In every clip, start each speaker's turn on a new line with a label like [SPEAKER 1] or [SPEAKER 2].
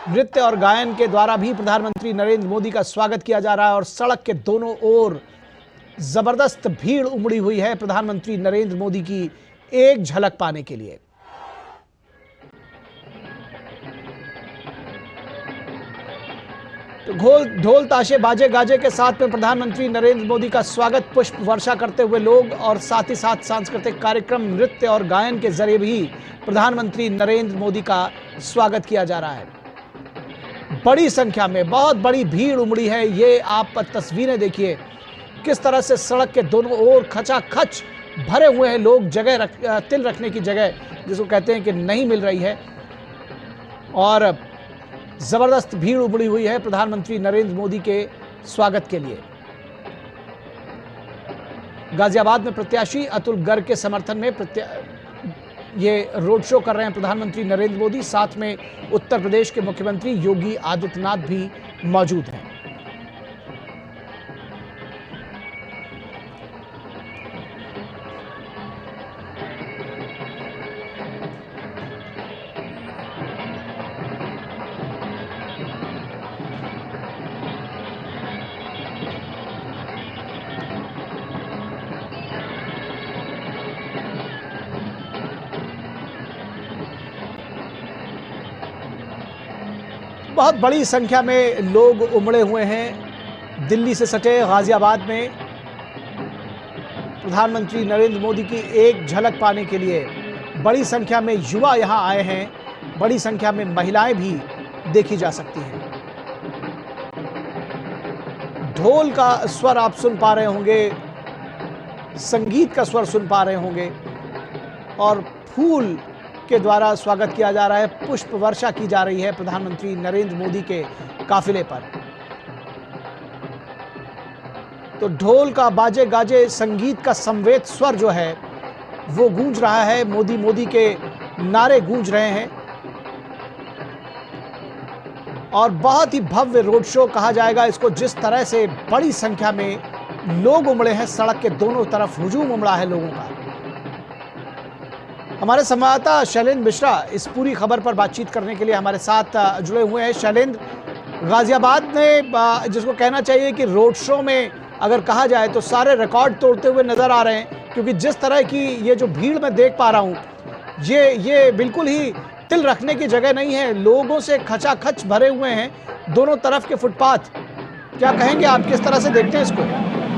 [SPEAKER 1] नृत्य और गायन के द्वारा भी प्रधानमंत्री नरेंद्र मोदी का स्वागत किया जा रहा है और सड़क के दोनों ओर जबरदस्त भीड़ उमड़ी हुई है प्रधानमंत्री नरेंद्र मोदी की एक झलक पाने के लिए। तो ढोल ताशे बाजे गाजे के साथ में प्रधानमंत्री नरेंद्र मोदी का स्वागत पुष्प वर्षा करते हुए लोग और साथ ही साथ सांस्कृतिक कार्यक्रम नृत्य और गायन के जरिए भी प्रधानमंत्री नरेंद्र मोदी का स्वागत किया जा रहा है। बड़ी संख्या में बहुत बड़ी भीड़ उमड़ी है। ये आप तस्वीरें देखिए किस तरह से सड़क के दोनों ओर खचाखच भरे हुए हैं लोग। तिल रखने की जगह जिसको कहते हैं कि नहीं मिल रही है और जबरदस्त भीड़ उमड़ी हुई है प्रधानमंत्री नरेंद्र मोदी के स्वागत के लिए। गाजियाबाद में प्रत्याशी अतुल गर्ग के समर्थन में ये रोड शो कर रहे हैं प्रधानमंत्री नरेंद्र मोदी। साथ में उत्तर प्रदेश के मुख्यमंत्री योगी आदित्यनाथ भी मौजूद हैं। बहुत बड़ी संख्या में लोग उमड़े हुए हैं दिल्ली से सटे गाजियाबाद में प्रधानमंत्री नरेंद्र मोदी की एक झलक पाने के लिए। बड़ी संख्या में युवा यहां आए हैं, बड़ी संख्या में महिलाएं भी देखी जा सकती हैं। ढोल का स्वर आप सुन पा रहे होंगे, संगीत का स्वर सुन पा रहे होंगे और फूल के द्वारा स्वागत किया जा रहा है। पुष्प वर्षा की जा रही है प्रधानमंत्री नरेंद्र मोदी के काफिले पर। तो ढोल का बाजे गाजे संगीत का समवेत स्वर जो है वो गूंज रहा है। मोदी मोदी के नारे गूंज रहे हैं और बहुत ही भव्य रोड शो कहा जाएगा इसको। जिस तरह से बड़ी संख्या में लोग उमड़े हैं, सड़क के दोनों तरफ हुजूम उमड़ा है लोगों का। हमारे संवाददाता शैलेंद्र मिश्रा इस पूरी खबर पर बातचीत करने के लिए हमारे साथ जुड़े हुए हैं। शैलेंद्र, गाजियाबाद में जिसको कहना चाहिए कि रोड शो में अगर कहा जाए तो सारे रिकॉर्ड तोड़ते हुए नजर आ रहे हैं, क्योंकि जिस तरह की ये जो भीड़ मैं देख पा रहा हूँ ये बिल्कुल ही तिल रखने की जगह नहीं है। लोगों से खचाखच भरे हुए हैं दोनों तरफ के फुटपाथ। क्या कहेंगे आप, किस तरह से देखते हैं इसको?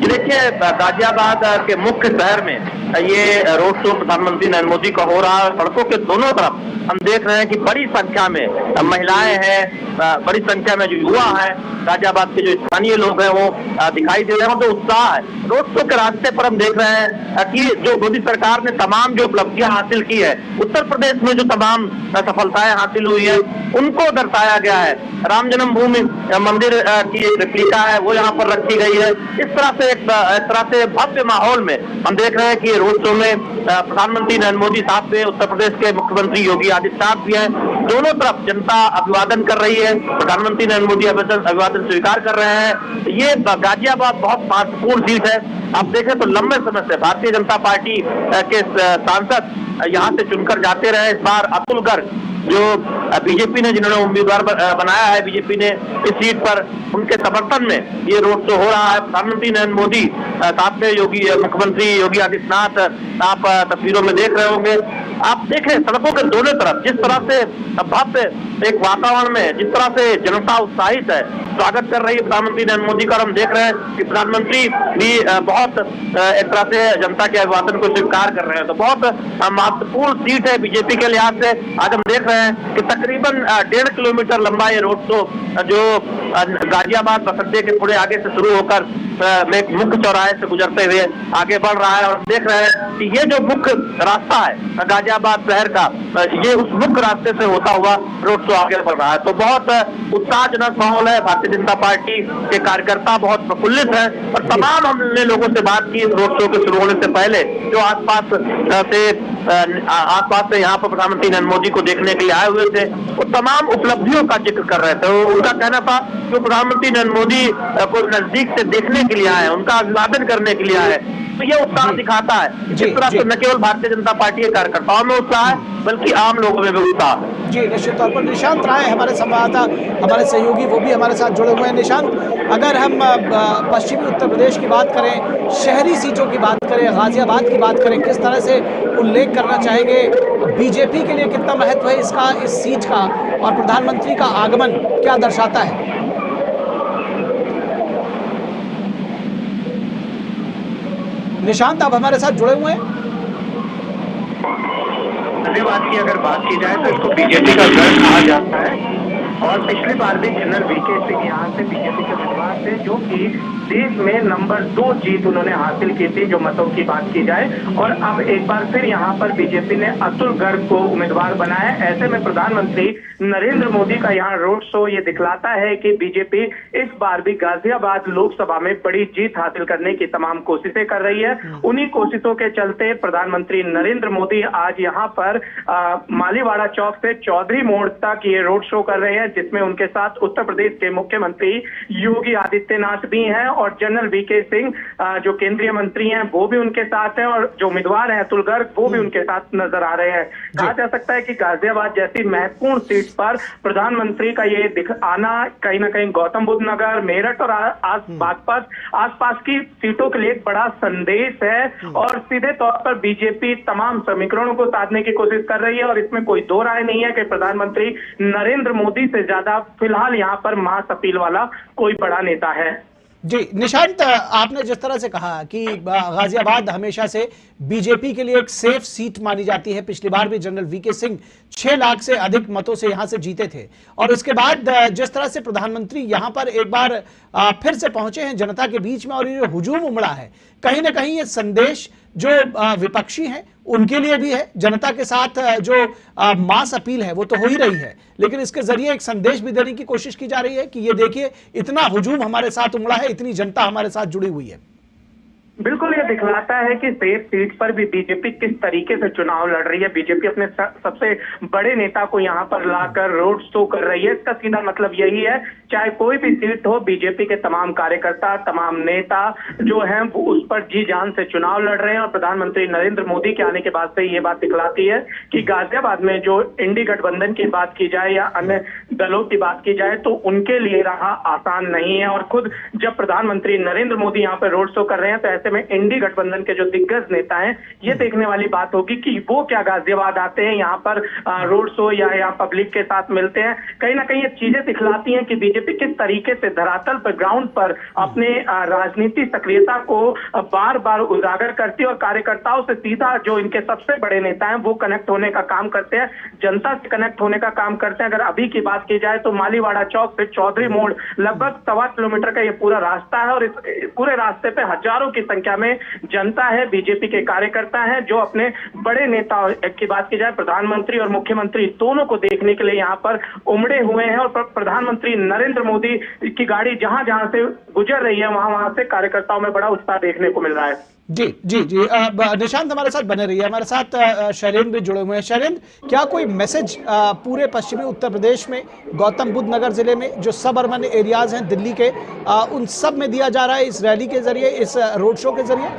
[SPEAKER 2] देखिए, गाजियाबाद के मुख्य शहर में ये रोड शो प्रधानमंत्री नरेंद्र मोदी का हो रहा है। सड़कों के दोनों तरफ हम देख रहे हैं कि बड़ी संख्या में महिलाएं हैं, बड़ी संख्या में जो युवा हैं, गाजियाबाद के जो स्थानीय लोग हैं वो दिखाई दे रहे हैं। तो उत्साह है। रोड शो के रास्ते पर हम देख रहे हैं कि जो मोदी सरकार ने तमाम जो उपलब्धियां हासिल की है, उत्तर प्रदेश में जो तमाम सफलताएं हासिल हुई है उनको दर्शाया गया है। राम जन्मभूमि मंदिर की एक रेप्लिका है वो यहाँ पर रखी गई है। इस तरह से भव्य माहौल में हम देख रहे हैं कि रोड शो में प्रधानमंत्री नरेंद्र मोदी साथ में उत्तर प्रदेश के मुख्यमंत्री योगी आदित्यनाथ भी हैं। दोनों तरफ जनता अभिवादन कर रही है, प्रधानमंत्री नरेंद्र मोदी अभिवादन स्वीकार कर रहे हैं। ये गाजियाबाद बहुत महत्वपूर्ण सीट है। आप देखें तो लंबे समय से भारतीय जनता पार्टी के सांसद यहाँ से चुनकर जाते रहे। इस बार अतुल गर्ग जो बीजेपी ने, जिन्होंने उम्मीदवार बनाया है बीजेपी ने इस सीट पर, उनके समर्थन में ये रोड शो हो रहा है। प्रधानमंत्री नरेंद्र मोदी साथ में मुख्यमंत्री योगी आदित्यनाथ आप तस्वीरों में देख रहे होंगे। आप देखें सड़कों के दोनों तरफ जिस तरह से भव्य एक वातावरण में जिस तरह से जनता उत्साहित है, स्वागत कर रही है प्रधानमंत्री नरेंद्र मोदी का। हम देख रहे हैं कि प्रधानमंत्री भी बहुत एक तरह से जनता के अभिवादन को स्वीकार कर रहे हैं। तो बहुत महत्वपूर्ण सीट है बीजेपी के लिहाज से। आज हम देख रहे हैं कि तकरीबन 1.5 किलोमीटर लंबा ये रोड शो जो गाजियाबाद बस अड्डे के थोड़े आगे से शुरू होकर मुख्य चौराहे से गुजरते हुए आगे बढ़ रहा है। और देख रहे हैं कि ये जो मुख्य रास्ता है गाजियाबाद शहर का, ये उस मुख्य रास्ते से होता हुआ रोड शो आगे बढ़ रहा है। तो बहुत उत्साहजनक माहौल है। भारतीय जनता पार्टी के कार्यकर्ता बहुत प्रफुल्लित है और तमाम हमने लोगों से बात की रोड शो के शुरू होने से पहले, जो आसपास से यहाँ पर प्रधानमंत्री नरेंद्र मोदी को देखने के लिए आए हुए थे, वो तमाम उपलब्धियों का जिक्र कर रहे थे। उनका कहना था कि प्रधानमंत्री नरेंद्र मोदी को नजदीक से देखने के लिए आए, उनका अभिवादन करने के लिए आए। तो ये उत्साह दिखाता है। इस तरह से न केवल भारतीय जनता पार्टी के कार्यकर्ताओं में उत्साह है बल्कि आम लोगों में भी उत्साह है।
[SPEAKER 1] जी, निश्चित तौर पर निशांत राय हमारे संवाददाता, हमारे सहयोगी, वो भी हमारे साथ जुड़े हुए हैं। निशांत, अगर हम पश्चिमी उत्तर प्रदेश की बात करें, शहरी सीटों की बात करें, गाजियाबाद की बात करें, किस तरह से उल्लेख करना चाहेंगे, बीजेपी के लिए कितना महत्व है इसका, इस सीट का, और प्रधानमंत्री का आगमन क्या दर्शाता है? निशांत, आप हमारे साथ जुड़े हुए हैं?
[SPEAKER 3] गाजियाबाद की अगर बात की जाए तो इसको बीजेपी का गढ़ कहा जाता है और पिछली बार भी जनरल वीके सिंह यहाँ से बीजेपी के उम्मीदवार थे जो कि देश में नंबर 2 जीत उन्होंने हासिल की थी, जो मतों की बात की जाए। और अब एक बार फिर यहाँ पर बीजेपी ने अतुल गर्ग को उम्मीदवार बनाया। ऐसे में प्रधानमंत्री नरेंद्र मोदी का यहाँ रोड शो ये दिखलाता है कि बीजेपी इस बार भी गाजियाबाद लोकसभा में बड़ी जीत हासिल करने की तमाम कोशिशें कर रही है। उन्हीं कोशिशों के चलते प्रधानमंत्री नरेंद्र मोदी आज यहाँ पर मालीवाड़ा चौक से चौधरी मोड़ तक ये रोड शो कर रहे हैं, जिसमें उनके साथ उत्तर प्रदेश के मुख्यमंत्री योगी आदित्यनाथ भी हैं और जनरल वीके सिंह जो केंद्रीय मंत्री हैं वो भी उनके साथ हैं और जो उम्मीदवार हैं अतुल गर्ग वो भी उनके साथ नजर आ रहे हैं। कहा जा सकता है कि गाजियाबाद जैसी महत्वपूर्ण सीट पर प्रधानमंत्री का ये आना कहीं ना कहीं गौतम बुद्ध नगर, मेरठ और आसपास की सीटों के लिए एक बड़ा संदेश है और सीधे तौर पर बीजेपी तमाम समीकरणों को साधने की कोशिश कर रही है और इसमें कोई दो राय नहीं है कि प्रधानमंत्री नरेंद्र मोदी से ज्यादा फिलहाल यहाँ पर मास अपील वाला कोई बड़ा नेता है।
[SPEAKER 1] जी निशांत, आपने जिस तरह से कहा कि गाजियाबाद हमेशा से बीजेपी के लिए एक सेफ सीट मानी जाती है, पिछली बार भी जनरल वीके सिंह 6 लाख से अधिक मतों से यहां से जीते थे, और उसके बाद जिस तरह से प्रधानमंत्री यहां पर एक बार फिर से पहुंचे हैं जनता के बीच में और ये हुजूम उमड़ा है, कहीं ना कहीं ये संदेश जो विपक्षी हैं उनके लिए भी है, जनता के साथ जो मास अपील है वो तो हो ही रही है, लेकिन इसके जरिए एक संदेश भी देने की कोशिश की जा रही है कि ये देखिए इतना हुजूम हमारे साथ उमड़ा है, इतनी जनता हमारे साथ जुड़ी हुई है।
[SPEAKER 3] बिल्कुल, ये दिखलाता है कि सेफ सीट पर भी बीजेपी किस तरीके से चुनाव लड़ रही है। बीजेपी अपने सबसे बड़े नेता को यहाँ पर लाकर रोड शो कर रही है। इसका सीधा मतलब यही है, चाहे कोई भी सीट हो, बीजेपी के तमाम कार्यकर्ता, तमाम नेता जो हैं वो उस पर जी जान से चुनाव लड़ रहे हैं। और प्रधानमंत्री नरेंद्र मोदी के आने के बाद से ये बात दिखलाती है कि गाजियाबाद में जो इंडी गठबंधन की बात की जाए या अन्य दलों की बात की जाए तो उनके लिए राह आसान नहीं है। और खुद जब प्रधानमंत्री नरेंद्र मोदी यहाँ पर रोड शो कर रहे हैं तो ऐसे में इंडी गठबंधन के जो दिग्गज नेता हैं, ये देखने वाली बात होगी कि वो क्या गाजियाबाद आते हैं, यहाँ पर रोड शो या यहाँ पब्लिक के साथ मिलते हैं। कहीं ना कहीं ये चीजें दिखलाती हैं कि बीजेपी किस तरीके से धरातल पर, ग्राउंड पर अपने राजनीति सक्रियता को बार बार उजागर करती है और कार्यकर्ताओं से सीधा जो इनके सबसे बड़े नेता हैं वो कनेक्ट होने का काम करते हैं, जनता से कनेक्ट होने का काम करते हैं। अगर अभी की बात की जाए तो मालीवाड़ा चौक से चौधरी मोड़ लगभग 1.25 किलोमीटर का ये पूरा रास्ता है और इस पूरे रास्ते पे हजारों की संख्या में जनता है, बीजेपी के कार्यकर्ता हैं जो अपने बड़े नेता की बात की जाए प्रधानमंत्री और मुख्यमंत्री दोनों को देखने के लिए यहाँ पर उमड़े हुए हैं। और प्रधानमंत्री नरेंद्र मोदी की गाड़ी जहां जहां से गुजर रही है वहां वहां से कार्यकर्ताओं में बड़ा उत्साह देखने को मिल रहा है।
[SPEAKER 1] जी जी जी, निशांत हमारे साथ बने रहिए, हमारे साथ शैलेंद्र भी जुड़े हुए हैं। शैलेंद्र, क्या कोई मैसेज पूरे पश्चिमी उत्तर प्रदेश में, गौतम बुद्ध नगर जिले में जो सब अर्बन एरियाज हैं दिल्ली के, उन सब में दिया जा रहा है इस रैली के जरिए, इस रोड शो के जरिए?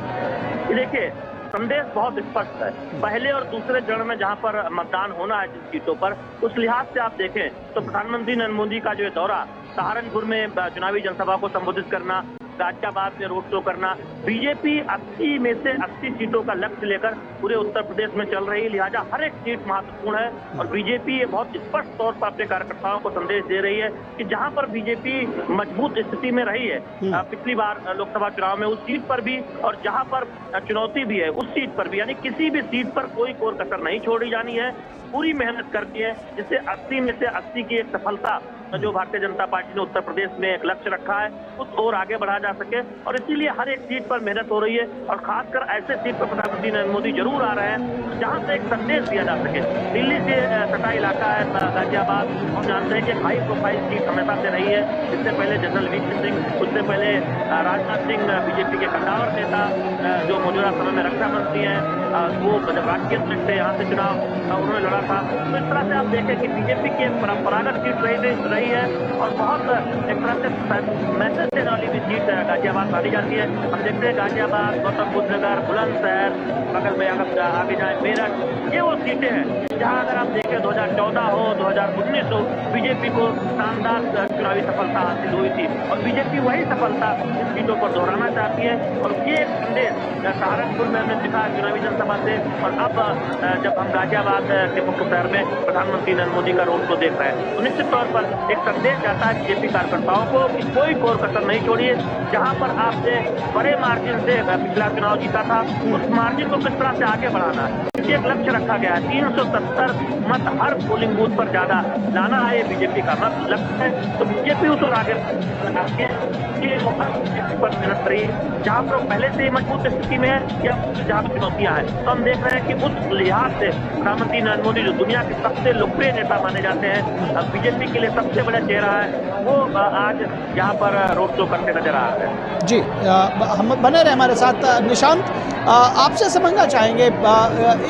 [SPEAKER 2] देखिए, संदेश बहुत स्पष्ट है। पहले और दूसरे चरण में जहां पर मतदान होना है जिन सीटों पर, उस लिहाज से आप देखें तो प्रधानमंत्री नरेंद्र मोदी का जो दौरा, सहारनपुर में चुनावी जनसभा को संबोधित करना, गाजियाबाद में रोड शो करना, बीजेपी 80 में से 80 सीटों का लक्ष्य लेकर पूरे उत्तर प्रदेश में चल रही है। लिहाजा हर एक सीट महत्वपूर्ण है और बीजेपी ये बहुत स्पष्ट तौर पर अपने कार्यकर्ताओं को संदेश दे रही है कि जहां पर बीजेपी मजबूत स्थिति में रही है पिछली बार लोकसभा चुनाव में, उस सीट पर भी, और जहां पर चुनौती भी है उस सीट पर भी, यानी किसी भी सीट पर कोई कोर कसर नहीं छोड़ी जानी है, पूरी मेहनत करती है, जिससे 80 में से 80 की एक सफलता जो भारतीय जनता पार्टी ने उत्तर प्रदेश में एक लक्ष्य रखा है उस और आगे बढ़ा जा सके। और इसीलिए हर एक सीट पर मेहनत हो रही है और खासकर ऐसे सीट पर प्रधानमंत्री नरेंद्र मोदी जरूर आ रहे हैं जहां से एक संदेश दिया जा सके। दिल्ली से सटा इलाका है गाजियाबाद, हम जानते हैं कि हाई प्रोफाइल सीट हमेशा से रही है। इससे पहले जनरल वीके सिंह, उससे पहले राजनाथ सिंह बीजेपी के कद्दावर नेता जो मौजूदा समय में रक्षा मंत्री हैं, वो जब राष्ट्रीय अध्यक्ष थे यहाँ से चुनाव उन्होंने लड़ा था। तो इस तरह से आप देखें कि बीजेपी की एक परंपरागत सीट रही है और बहुत एक तरह से मैसेज देने वाली भी सीट गाजियाबाद मानी जाती है। हम देखते हैं गाजियाबाद, गौतम बुद्ध नगर, बुलंदशहर, बगल में अगर आगे जाए मेरठ, ये वो सीटें हैं जहाँ अगर आप देखें 2014 हो 2019 हो बीजेपी को शानदार चुनावी सफलता हासिल हुई थी और बीजेपी वही सफलता इन सीटों पर दोहराना चाहती है। और ये एक संदेश सहारनपुर में हमने दिखा चुनावी जनसभा से, और अब जब हम गाजियाबाद के मुख्य शहर में प्रधानमंत्री नरेंद्र मोदी का रोड शो देख रहे हैं तो निश्चित तौर पर एक संदेश जाता है बीजेपी कार्यकर्ताओं को कि कोई कोर कसर नहीं छोड़िए। जहां पर आपने बड़े मार्जिन से पिछला चुनाव जीता था उस मार्जिन को किस तरह से आगे बढ़ाना है, एक लक्ष्य रखा गया है। 370 मत हर पोलिंग बूथ पर ज्यादा लाना है, ये बीजेपी का मत लक्ष्य है। तो बीजेपी उस और आगे पर मेहनत रही है जहाँ पर पहले से ही मजबूत स्थिति में है या जहाँ पर चुनौतियां हैं। तो हम देख रहे हैं कि उस लिहाज से प्रधानमंत्री नरेंद्र मोदी जो दुनिया के सबसे लोकप्रिय नेता माने जाते हैं, बीजेपी के लिए सबसे बड़ा चेहरा है, वो आज यहाँ पर रोड शो करते नजर आ रहे हैं।
[SPEAKER 1] जी, हम बने रहे हमारे साथ। निशांत, आपसे समझना चाहेंगे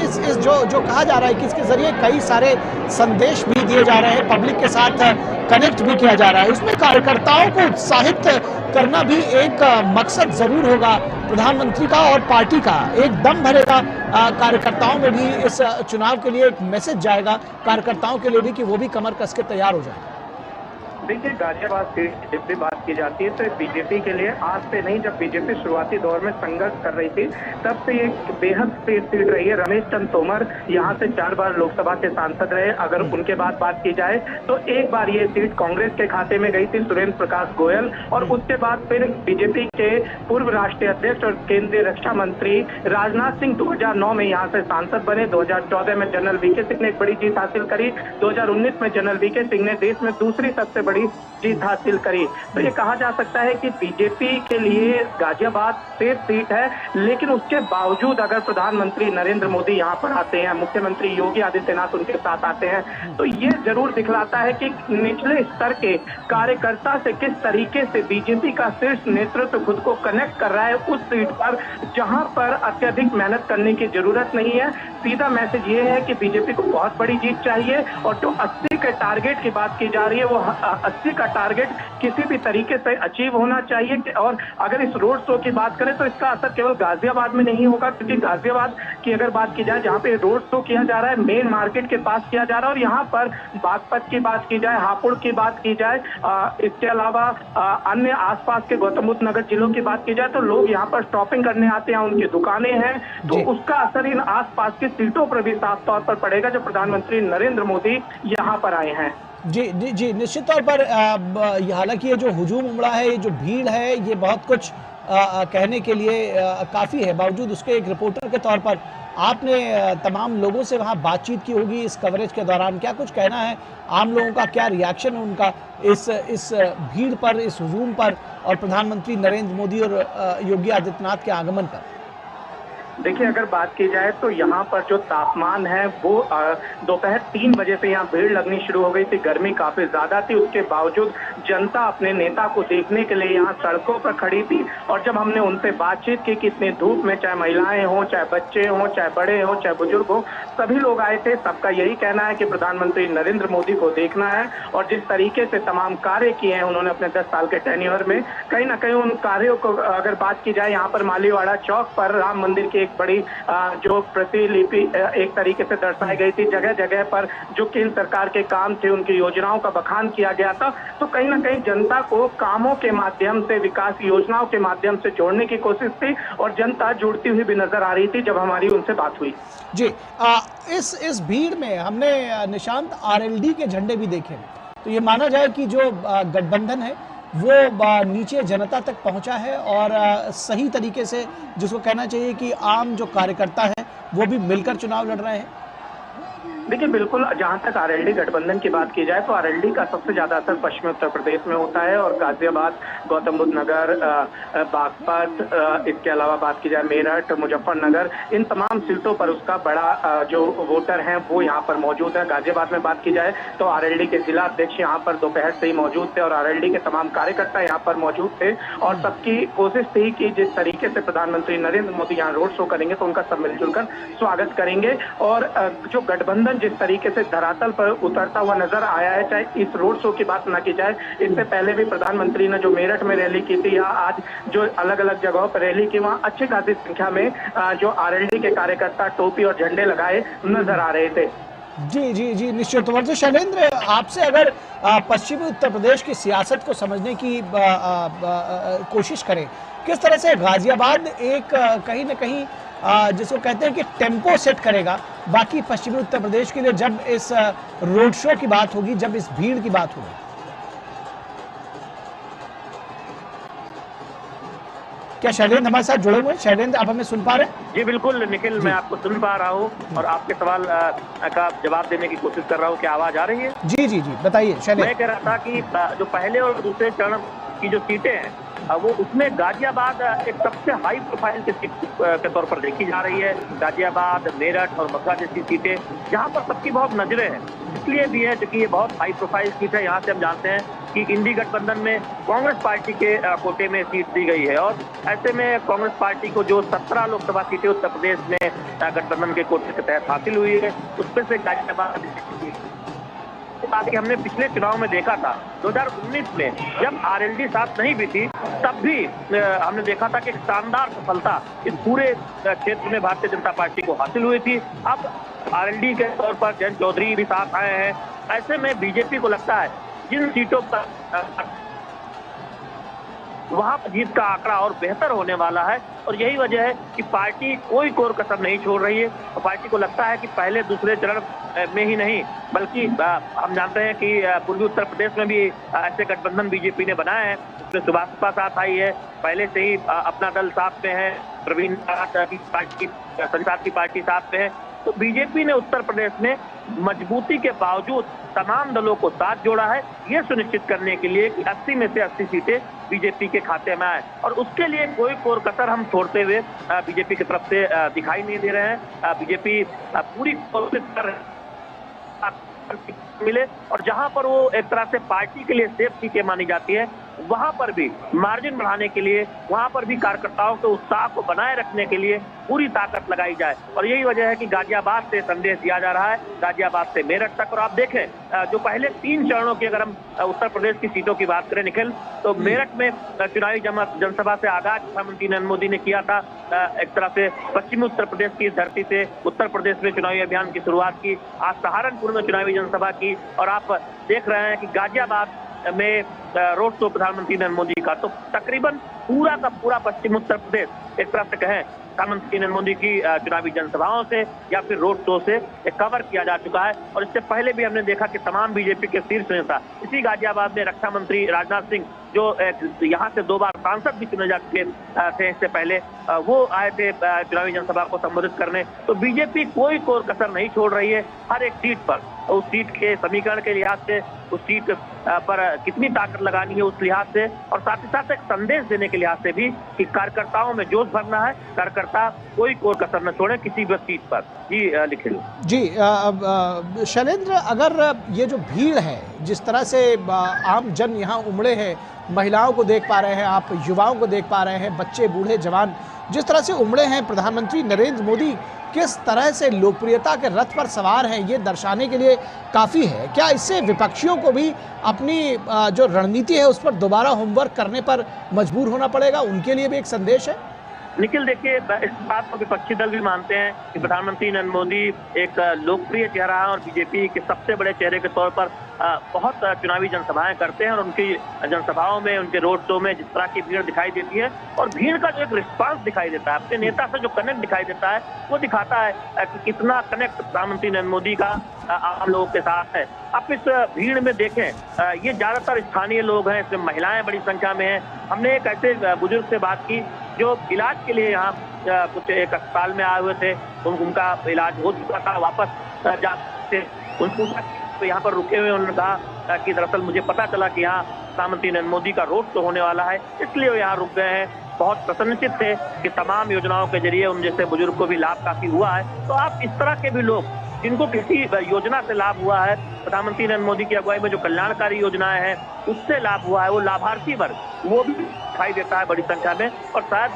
[SPEAKER 1] इस जो कहा जा रहा है कि इसके जरिए कई सारे संदेश भी दिए जा रहे हैं, पब्लिक के साथ कनेक्ट भी किया जा रहा है, उसमें कार्यकर्ताओं को उत्साहित करना भी एक मकसद जरूर होगा प्रधानमंत्री का और पार्टी का। एक दम भरेगा कार्यकर्ताओं में भी, इस चुनाव के लिए एक मैसेज जाएगा कार्यकर्ताओं के लिए भी कि वो भी कमर कस के तैयार हो जाए।
[SPEAKER 3] देखिए, गाजियाबाद सीट की जब भी बात की जाती है तो बीजेपी के लिए आज से नहीं, जब बीजेपी शुरुआती दौर में संघर्ष कर रही थी तब से एक बेहद तेज सीट रही है। रमेश चंद्र तोमर यहाँ से 4 बार लोकसभा के सांसद रहे। अगर उनके बाद बात की जाए तो एक बार ये सीट कांग्रेस के खाते में गई थी, सुरेंद्र प्रकाश गोयल, और उसके बाद फिर बीजेपी के पूर्व राष्ट्रीय अध्यक्ष और केंद्रीय रक्षा मंत्री राजनाथ सिंह 2009 में यहाँ से सांसद बने। 2014 में जनरल वीके सिंह ने एक बड़ी जीत हासिल करी। 2019 में जनरल वीके सिंह ने देश में दूसरी सबसे बड़ी जीत हासिल करी। तो ये कहा जा सकता है कि बीजेपी के लिए गाजियाबाद सेफ सीट है, लेकिन उसके बावजूद अगर प्रधानमंत्री नरेंद्र मोदी यहाँ पर आते हैं, मुख्यमंत्री योगी आदित्यनाथ उनके साथ आते हैं, तो ये जरूर दिखलाता है कि निचले स्तर के कार्यकर्ता से किस तरीके से बीजेपी का शीर्ष नेतृत्व खुद को कनेक्ट कर रहा है उस सीट पर जहां पर अत्यधिक मेहनत करने की जरूरत नहीं है। सीधा मैसेज ये है कि बीजेपी को बहुत बड़ी जीत चाहिए और जो 80 के टारगेट की बात की जा रही है वो 80 का टारगेट किसी भी तरीके से अचीव होना चाहिए। और अगर इस रोड शो की बात करें तो इसका असर केवल गाजियाबाद में नहीं होगा, क्योंकि गाजियाबाद की अगर बात की जाए जहां पे रोड शो किया जा रहा है मेन मार्केट के पास किया जा रहा है, और यहाँ पर बागपत की बात की जाए, हापुड़ की बात की जाए, इसके अलावा अन्य आसपास के गौतम बुद्ध नगर जिलों की बात की जाए तो लोग यहाँ पर शॉपिंग करने आते हैं, उनकी दुकानें हैं, तो उसका असर इन आसपास की सीटों पर भी साफ तौर पर पड़ेगा जो प्रधानमंत्री नरेंद्र मोदी यहाँ पर आए हैं।
[SPEAKER 1] जी, निश्चित तौर पर हालांकि ये जो हुजूम उमड़ा है, ये जो भीड़ है, ये बहुत कुछ कहने के लिए काफ़ी है। बावजूद उसके एक रिपोर्टर के तौर पर आपने तमाम लोगों से वहाँ बातचीत की होगी इस कवरेज के दौरान, क्या कुछ कहना है आम लोगों का, क्या रिएक्शन है उनका इस भीड़ पर, इस हुजूम पर और प्रधानमंत्री नरेंद्र मोदी और योगी आदित्यनाथ के आगमन पर?
[SPEAKER 3] देखिए, अगर बात की जाए तो यहाँ पर जो तापमान है वो दोपहर 3 बजे से यहाँ भीड़ लगनी शुरू हो गई थी। गर्मी काफी ज्यादा थी, उसके बावजूद जनता अपने नेता को देखने के लिए यहाँ सड़कों पर खड़ी थी। और जब हमने उनसे बातचीत की कि इतनी धूप में चाहे महिलाएं हों, चाहे बच्चे हों, चाहे बड़े हों, चाहे बुजुर्ग हों, सभी लोग आए थे। सबका यही कहना है कि प्रधानमंत्री नरेंद्र मोदी को देखना है। और जिस तरीके से तमाम कार्य किए हैं उन्होंने अपने 10 साल के टेन्योर में, कहीं ना कहीं उन कार्यों को अगर बात की जाए, यहाँ पर मालीवाड़ा चौक पर राम मंदिर की बड़ी जो प्रतिलिपि एक तरीके से दर्शाई गई थी, जगह जगह पर जो केंद्र सरकार के काम थे उनकी योजनाओं का बखान किया गया था। तो कहीं ना कहीं जनता को कामों के माध्यम से, विकास योजनाओं के माध्यम से जोड़ने की कोशिश थी और जनता जुड़ती हुई भी नजर आ रही थी जब हमारी उनसे बात हुई।
[SPEAKER 1] जी, इस भीड़ में हमने निशांत आरएलडी के झंडे भी देखे, तो ये माना जाए कि जो गठबंधन है वो नीचे जनता तक पहुंचा है और सही तरीके से, जिसको कहना चाहिए कि आम जो कार्यकर्ता हैं वो भी मिलकर चुनाव लड़ रहे हैं।
[SPEAKER 3] देखिए बिल्कुल, जहां तक आरएलडी गठबंधन की बात की जाए तो आरएलडी का सबसे ज्यादा असर पश्चिमी उत्तर प्रदेश में होता है और गाजियाबाद, गौतम बुद्ध नगर, बागपत, इसके अलावा बात की जाए मेरठ, मुजफ्फरनगर, इन तमाम सीटों पर उसका बड़ा जो वोटर हैं वो यहाँ पर मौजूद है। गाजियाबाद में बात की जाए तो आरएलडी के जिला अध्यक्ष यहाँ पर दोपहर से ही मौजूद थे और आरएलडी के तमाम कार्यकर्ता यहाँ पर मौजूद थे और सबकी कोशिश थी कि जिस तरीके से प्रधानमंत्री नरेंद्र मोदी यहाँ रोड शो करेंगे तो उनका सब मिलजुल कर स्वागत करेंगे। और जो गठबंधन जिस तरीके से धरातल पर उतरता हुआ नजर आया है, चाहे इस रोड शो की बात न की जाए, इससे पहले भी प्रधानमंत्री ने जो मेरठ में रैली की थी या आज जो अलग अलग जगहों पर रैली की, वहां अच्छी खासी संख्या में जो आरएलडी के कार्यकर्ता टोपी और झंडे लगाए नजर आ रहे थे।
[SPEAKER 1] जी जी जी, निश्चित तौर से। शैलेंद्र, आपसे अगर पश्चिमी उत्तर प्रदेश की सियासत को समझने की कोशिश करें, किस तरह से गाजियाबाद एक कहीं न कहीं जिसको कहते हैं कि टेम्पो सेट करेगा बाकी पश्चिमी उत्तर प्रदेश के लिए जब इस रोड शो की बात होगी, जब इस भीड़ की बात होगी? क्या शैलेंद्र हमारे साथ जुड़े हुए हैं? शैलेंद्र, आप हमें सुन पा रहे हैं?
[SPEAKER 2] जी बिल्कुल निखिल, मैं आपको सुन पा रहा हूँ और आपके सवाल का जवाब देने की कोशिश कर रहा हूँ। क्या आवाज आ रही है?
[SPEAKER 1] जी जी जी, बताइए शैलेंद्र।
[SPEAKER 2] मैं कह रहा था कि जो पहले और दूसरे चरण की जो सीटें हैं वो उसमें गाजियाबाद एक सबसे हाई प्रोफाइल की सीट के तौर पर देखी जा रही है। गाजियाबाद, मेरठ और मथुरा जैसी सीटें जहां पर सबकी बहुत नजरें हैं, इसलिए भी है क्योंकि ये बहुत हाई प्रोफाइल सीट है। यहाँ से हम जानते हैं कि इंडी गठबंधन में कांग्रेस पार्टी के कोटे में सीट दी गई है और ऐसे में कांग्रेस पार्टी को जो 17 लोकसभा सीटें उत्तर प्रदेश में गठबंधन के कोटे के तहत हासिल हुई है, उसमें से गाजियाबाद कि हमने पिछले चुनाव में देखा था 2019 में जब आरएलडी साथ नहीं भी थी, तब भी हमने देखा था कि एक शानदार सफलता इस पूरे क्षेत्र में भारतीय जनता पार्टी को हासिल हुई थी। अब आरएलडी के तौर पर जयंत चौधरी भी साथ आए हैं। ऐसे में बीजेपी को लगता है जिन सीटों पर वहां पर जीत का आंकड़ा और बेहतर होने वाला है और यही वजह है कि पार्टी कोई कोर कसर नहीं छोड़ रही है और पार्टी को लगता है कि पहले दूसरे चरण में ही नहीं बल्कि हम जानते हैं कि पूर्वी उत्तर प्रदेश में भी ऐसे गठबंधन बीजेपी ने बनाए हैं। उसमें सुभाषपा साथ आई है, पहले से ही अपना दल साथ में है, प्रवीण की पार्टी, संसार की पार्टी साथ में है। तो बीजेपी ने उत्तर प्रदेश में मजबूती के बावजूद तमाम दलों को साथ जोड़ा है, ये सुनिश्चित करने के लिए कि 80 में से 80 सीटें बीजेपी के खाते में आए और उसके लिए कोई कोर कसर हम छोड़ते हुए बीजेपी की तरफ से दिखाई नहीं दे रहे हैं। बीजेपी पूरी कोशिश कर रही मिले और जहां पर वो एक तरह से पार्टी के लिए सेफ सीटें मानी जाती है, वहां पर भी मार्जिन बढ़ाने के लिए, वहां पर भी कार्यकर्ताओं के उत्साह को बनाए रखने के लिए पूरी ताकत लगाई जाए और यही वजह है कि गाजियाबाद से संदेश दिया जा रहा है, गाजियाबाद से मेरठ तक। और आप देखें जो पहले 3 चरणों की अगर हम उत्तर प्रदेश की सीटों की बात करें निखिल, तो मेरठ में चुनावी जनसभा से आगाज प्रधानमंत्री नरेंद्र मोदी ने किया था। एक तरह से पश्चिमी उत्तर प्रदेश की धरती से उत्तर प्रदेश में चुनावी अभियान की शुरुआत की, आज सहारनपुर में चुनावी जनसभा की और आप देख रहे हैं कि गाजियाबाद में रोड शो प्रधानमंत्री नरेंद्र मोदी का। तो तकरीबन पूरा का पूरा पश्चिम उत्तर प्रदेश एक तरह से कहें प्रधानमंत्री नरेंद्र मोदी की चुनावी जनसभाओं से या फिर रोड शो से कवर किया जा चुका है। और इससे पहले भी हमने देखा कि तमाम बीजेपी के शीर्ष नेता, इसी गाजियाबाद में रक्षा मंत्री राजनाथ सिंह जो यहाँ से 2 बार सांसद भी चुने जा चुके थे इससे पहले, वो आए थे चुनावी जनसभा को संबोधित करने। तो बीजेपी कोई कोर कसर नहीं छोड़ रही है हर एक सीट पर, उस सीट के समीकरण के लिहाज से, उस सीट पर कितनी ताकत लगानी है उस लिहाज से और साथ ही साथ एक संदेश देने के लिहाज से भी कि कार्यकर्ताओं में जोश भरना है, कार्यकर्ता कोई कोर कसर न छोड़े किसी भी सीट पर। जी निखिल।
[SPEAKER 1] जी शैलेंद्र, अगर ये जो भीड़ है, जिस तरह से आम जन यहाँ उमड़े हैं, महिलाओं को देख पा रहे हैं आप, युवाओं को देख पा रहे हैं, बच्चे बूढ़े जवान जिस तरह से उमड़े हैं, प्रधानमंत्री नरेंद्र मोदी किस तरह से लोकप्रियता के रथ पर सवार हैं, ये दर्शाने के लिए काफ़ी है। क्या इससे विपक्षियों को भी अपनी जो रणनीति है उस पर दोबारा होमवर्क करने पर मजबूर होना पड़ेगा? उनके लिए भी एक संदेश है।
[SPEAKER 2] निखिल देखिए, इस बात को विपक्षी दल भी मानते हैं कि प्रधानमंत्री नरेंद्र मोदी एक लोकप्रिय चेहरा है और बीजेपी के सबसे बड़े चेहरे के तौर पर बहुत चुनावी जनसभाएं करते हैं और उनकी जनसभाओं में, उनके रोड शो में जिस तरह की भीड़ दिखाई देती है और भीड़ का जो एक रिस्पांस दिखाई देता है, अपने नेता से जो कनेक्ट दिखाई देता है, वो दिखाता है कि कितना कनेक्ट प्रधानमंत्री नरेंद्र मोदी का आम लोगों के साथ है। आप इस भीड़ में देखें, ये ज्यादातर स्थानीय लोग हैं, इसमें महिलाएं बड़ी संख्या में हैं। हमने एक ऐसे बुजुर्ग से बात की जो इलाज के लिए यहाँ कुछ एक अस्पताल में आए हुए थे, उनका इलाज हो चुका था, वापस जा से उन पूछा तो यहाँ पर रुके हुए उन्होंने कहा कि दरअसल मुझे पता चला कि यहाँ प्रधानमंत्री नरेंद्र मोदी का रोड शो होने वाला है, इसलिए वो यहाँ रुक गए हैं। बहुत प्रसन्नचित थे कि तमाम योजनाओं के जरिए उन जैसे बुजुर्ग को भी लाभ काफी हुआ है। तो आप इस तरह के भी लोग जिनको किसी योजना से लाभ हुआ है, प्रधानमंत्री नरेंद्र मोदी की अगुवाई में जो कल्याणकारी योजनाएं हैं उससे लाभ हुआ है, वो लाभार्थी वर्ग वो भी दिखाई देता है बड़ी संख्या में। और शायद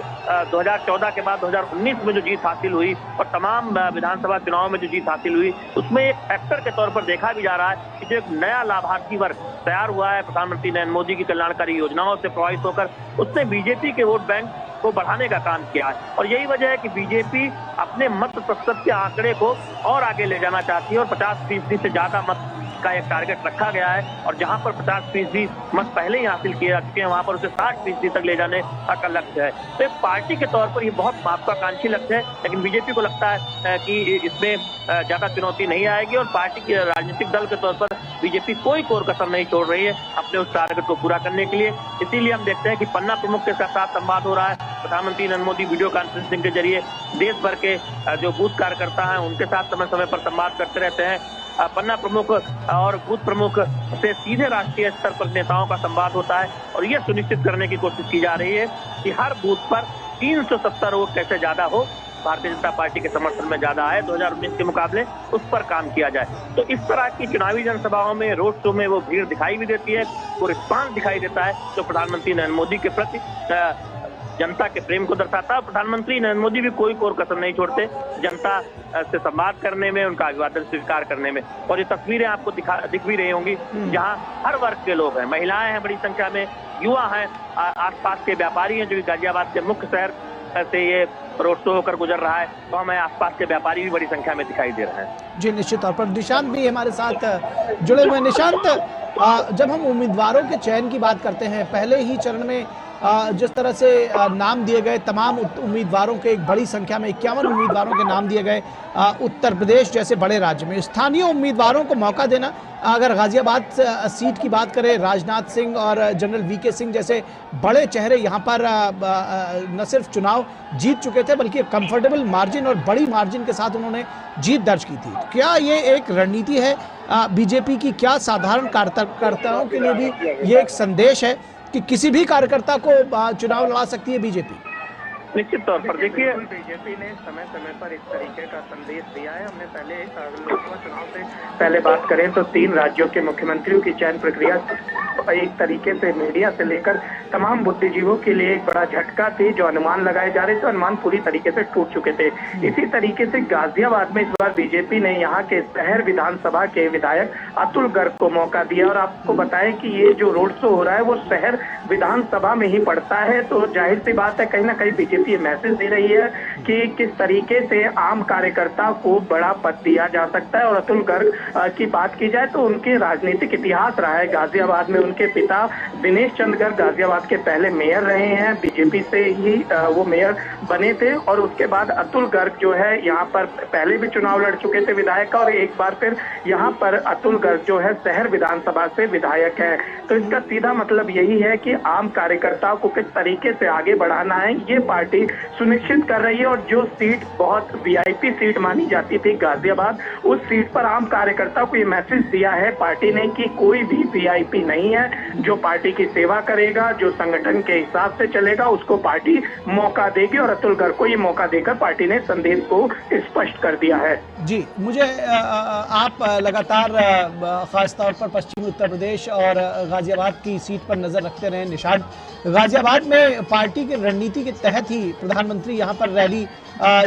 [SPEAKER 2] 2014 के बाद 2019 में जो जीत हासिल हुई और तमाम विधानसभा चुनाव में जो जीत हासिल हुई, उसमें एक फैक्टर के तौर पर देखा भी जा रहा है कि जो एक नया लाभार्थी वर्ग तैयार हुआ है प्रधानमंत्री नरेंद्र मोदी की कल्याणकारी योजनाओं से प्रभावित होकर, उसने बीजेपी के वोट बैंक को बढ़ाने का काम किया है। और यही वजह है कि बीजेपी अपने मत प्रतिशत के आंकड़े को और आगे ले जाना चाहती है और 50% से ज्यादा मत का एक टारगेट रखा गया है। और जहां पर 50% मत पहले ही हासिल किए जा चुके हैं, वहां पर उसे 60% तक ले जाने का लक्ष्य है। तो एक पार्टी के तौर पर ये बहुत महत्वाकांक्षी लक्ष्य है, लेकिन बीजेपी को लगता है कि इसमें ज्यादा चुनौती नहीं आएगी और पार्टी के राजनीतिक दल के तौर पर बीजेपी कोई कोर कसर नहीं छोड़ रही है अपने उस टारगेट को पूरा करने के लिए। इसीलिए हम देखते हैं कि पन्ना प्रमुख के साथ संवाद हो रहा है। प्रधानमंत्री नरेंद्र मोदी वीडियो कॉन्फ्रेंसिंग के जरिए देश भर के जो बूथ कार्यकर्ता हैं उनके साथ समय समय पर संवाद करते रहते हैं। पन्ना प्रमुख और बूथ प्रमुख से सीधे राष्ट्रीय स्तर पर नेताओं का संवाद होता है और ये सुनिश्चित करने की कोशिश की जा रही है कि हर बूथ पर 370 वोट कैसे ज्यादा हो, भारतीय जनता पार्टी के समर्थन में ज्यादा आए 2019 के मुकाबले, उस पर काम किया जाए। तो इस तरह की चुनावी जनसभाओं में, रोड शो में वो भीड़ दिखाई भी देती है, वो रिस्पांस दिखाई देता है जो प्रधानमंत्री नरेंद्र मोदी के प्रति जनता के प्रेम को दर्शाता है। प्रधानमंत्री नरेंद्र मोदी भी कोई कोर कसर नहीं छोड़ते जनता से संवाद करने में, उनका अभिवादन स्वीकार करने में। और ये तस्वीरें आपको दिख भी रही होंगी जहां हर वर्ग के लोग हैं, महिलाएं हैं बड़ी संख्या में, युवा हैं, आसपास के व्यापारी हैं, जो गाजियाबाद के मुख्य शहर से ये रोड शो होकर गुजर रहा है, तो हमें आसपास के व्यापारी भी बड़ी संख्या में दिखाई दे रहे हैं।
[SPEAKER 1] जी निश्चित तौर पर निशांत भी हमारे साथ जुड़े हुए हैं। निशांत, जब हम उम्मीदवारों के चयन की बात करते हैं, पहले ही चरण में जिस तरह से नाम दिए गए तमाम उम्मीदवारों के, एक बड़ी संख्या में 51 उम्मीदवारों के नाम दिए गए उत्तर प्रदेश जैसे बड़े राज्य में, स्थानीय उम्मीदवारों को मौका देना, अगर गाजियाबाद सीट की बात करें, राजनाथ सिंह और जनरल वीके सिंह जैसे बड़े चेहरे यहाँ पर न सिर्फ चुनाव जीत चुके थे बल्कि कंफर्टेबल मार्जिन और बड़ी मार्जिन के साथ उन्होंने जीत दर्ज की थी। क्या ये एक रणनीति है बीजेपी की? क्या साधारण कार्यकर्ताओं के लिए भी ये एक संदेश है कि किसी भी कार्यकर्ता को चुनाव लड़ा सकती है बीजेपी?
[SPEAKER 3] निश्चित तौर पर देखिए, बीजेपी ने समय समय पर इस तरीके का संदेश दिया है। हमने पहले लोकसभा चुनाव से पहले बात करें तो 3 राज्यों के मुख्यमंत्रियों की चयन प्रक्रिया एक तरीके से मीडिया से लेकर तमाम बुद्धिजीवों के लिए एक बड़ा झटका थी। जो अनुमान लगाए जा रहे थे, अनुमान पूरी तरीके से टूट चुके थे। इसी तरीके से गाजियाबाद में इस बार बीजेपी ने यहाँ के शहर विधानसभा के विधायक अतुल गर्ग को मौका दिया। और आपको बताएं कि ये जो रोड शो हो रहा है वो शहर विधानसभा में ही पड़ता है, तो जाहिर सी बात है कहीं ना कहीं बीजेपी ये मैसेज दे रही है कि किस तरीके से आम कार्यकर्ता को बड़ा पद दिया जा सकता है। और अतुल गर्ग की बात की जाए तो उनके राजनीतिक इतिहास रहा है गाजियाबाद में। उनके पिता दिनेश चंद्र गर्ग गाजियाबाद के पहले मेयर रहे हैं, बीजेपी से ही वो मेयर बने थे। और उसके बाद अतुल गर्ग जो है यहाँ पर पहले भी चुनाव लड़ चुके थे विधायक का, और एक बार फिर यहाँ पर अतुल गर्ग जो है शहर विधानसभा से विधायक है। तो इसका सीधा मतलब यही है कि आम कार्यकर्ताओं को किस तरीके से आगे बढ़ाना है ये पार्टी सुनिश्चित कर रही है। और जो सीट बहुत वीआईपी सीट मानी जाती थी गाजियाबाद, उस सीट पर आम कार्यकर्ताओं को ये मैसेज दिया है पार्टी ने कि कोई भी वीआईपी नहीं है। जो पार्टी की सेवा करेगा, जो संगठन के हिसाब से चलेगा, उसको पार्टी मौका देगी। और अतुल गर्ग को ये मौका देकर पार्टी ने संदेश को स्पष्ट कर दिया है।
[SPEAKER 1] जी, मुझे आप लगातार खासतौर पर पश्चिमी उत्तर प्रदेश और गाजियाबाद की सीट पर नजर रखते रहे निशांत। गाजियाबाद में पार्टी की रणनीति के तहत ही प्रधानमंत्री यहाँ पर रैली,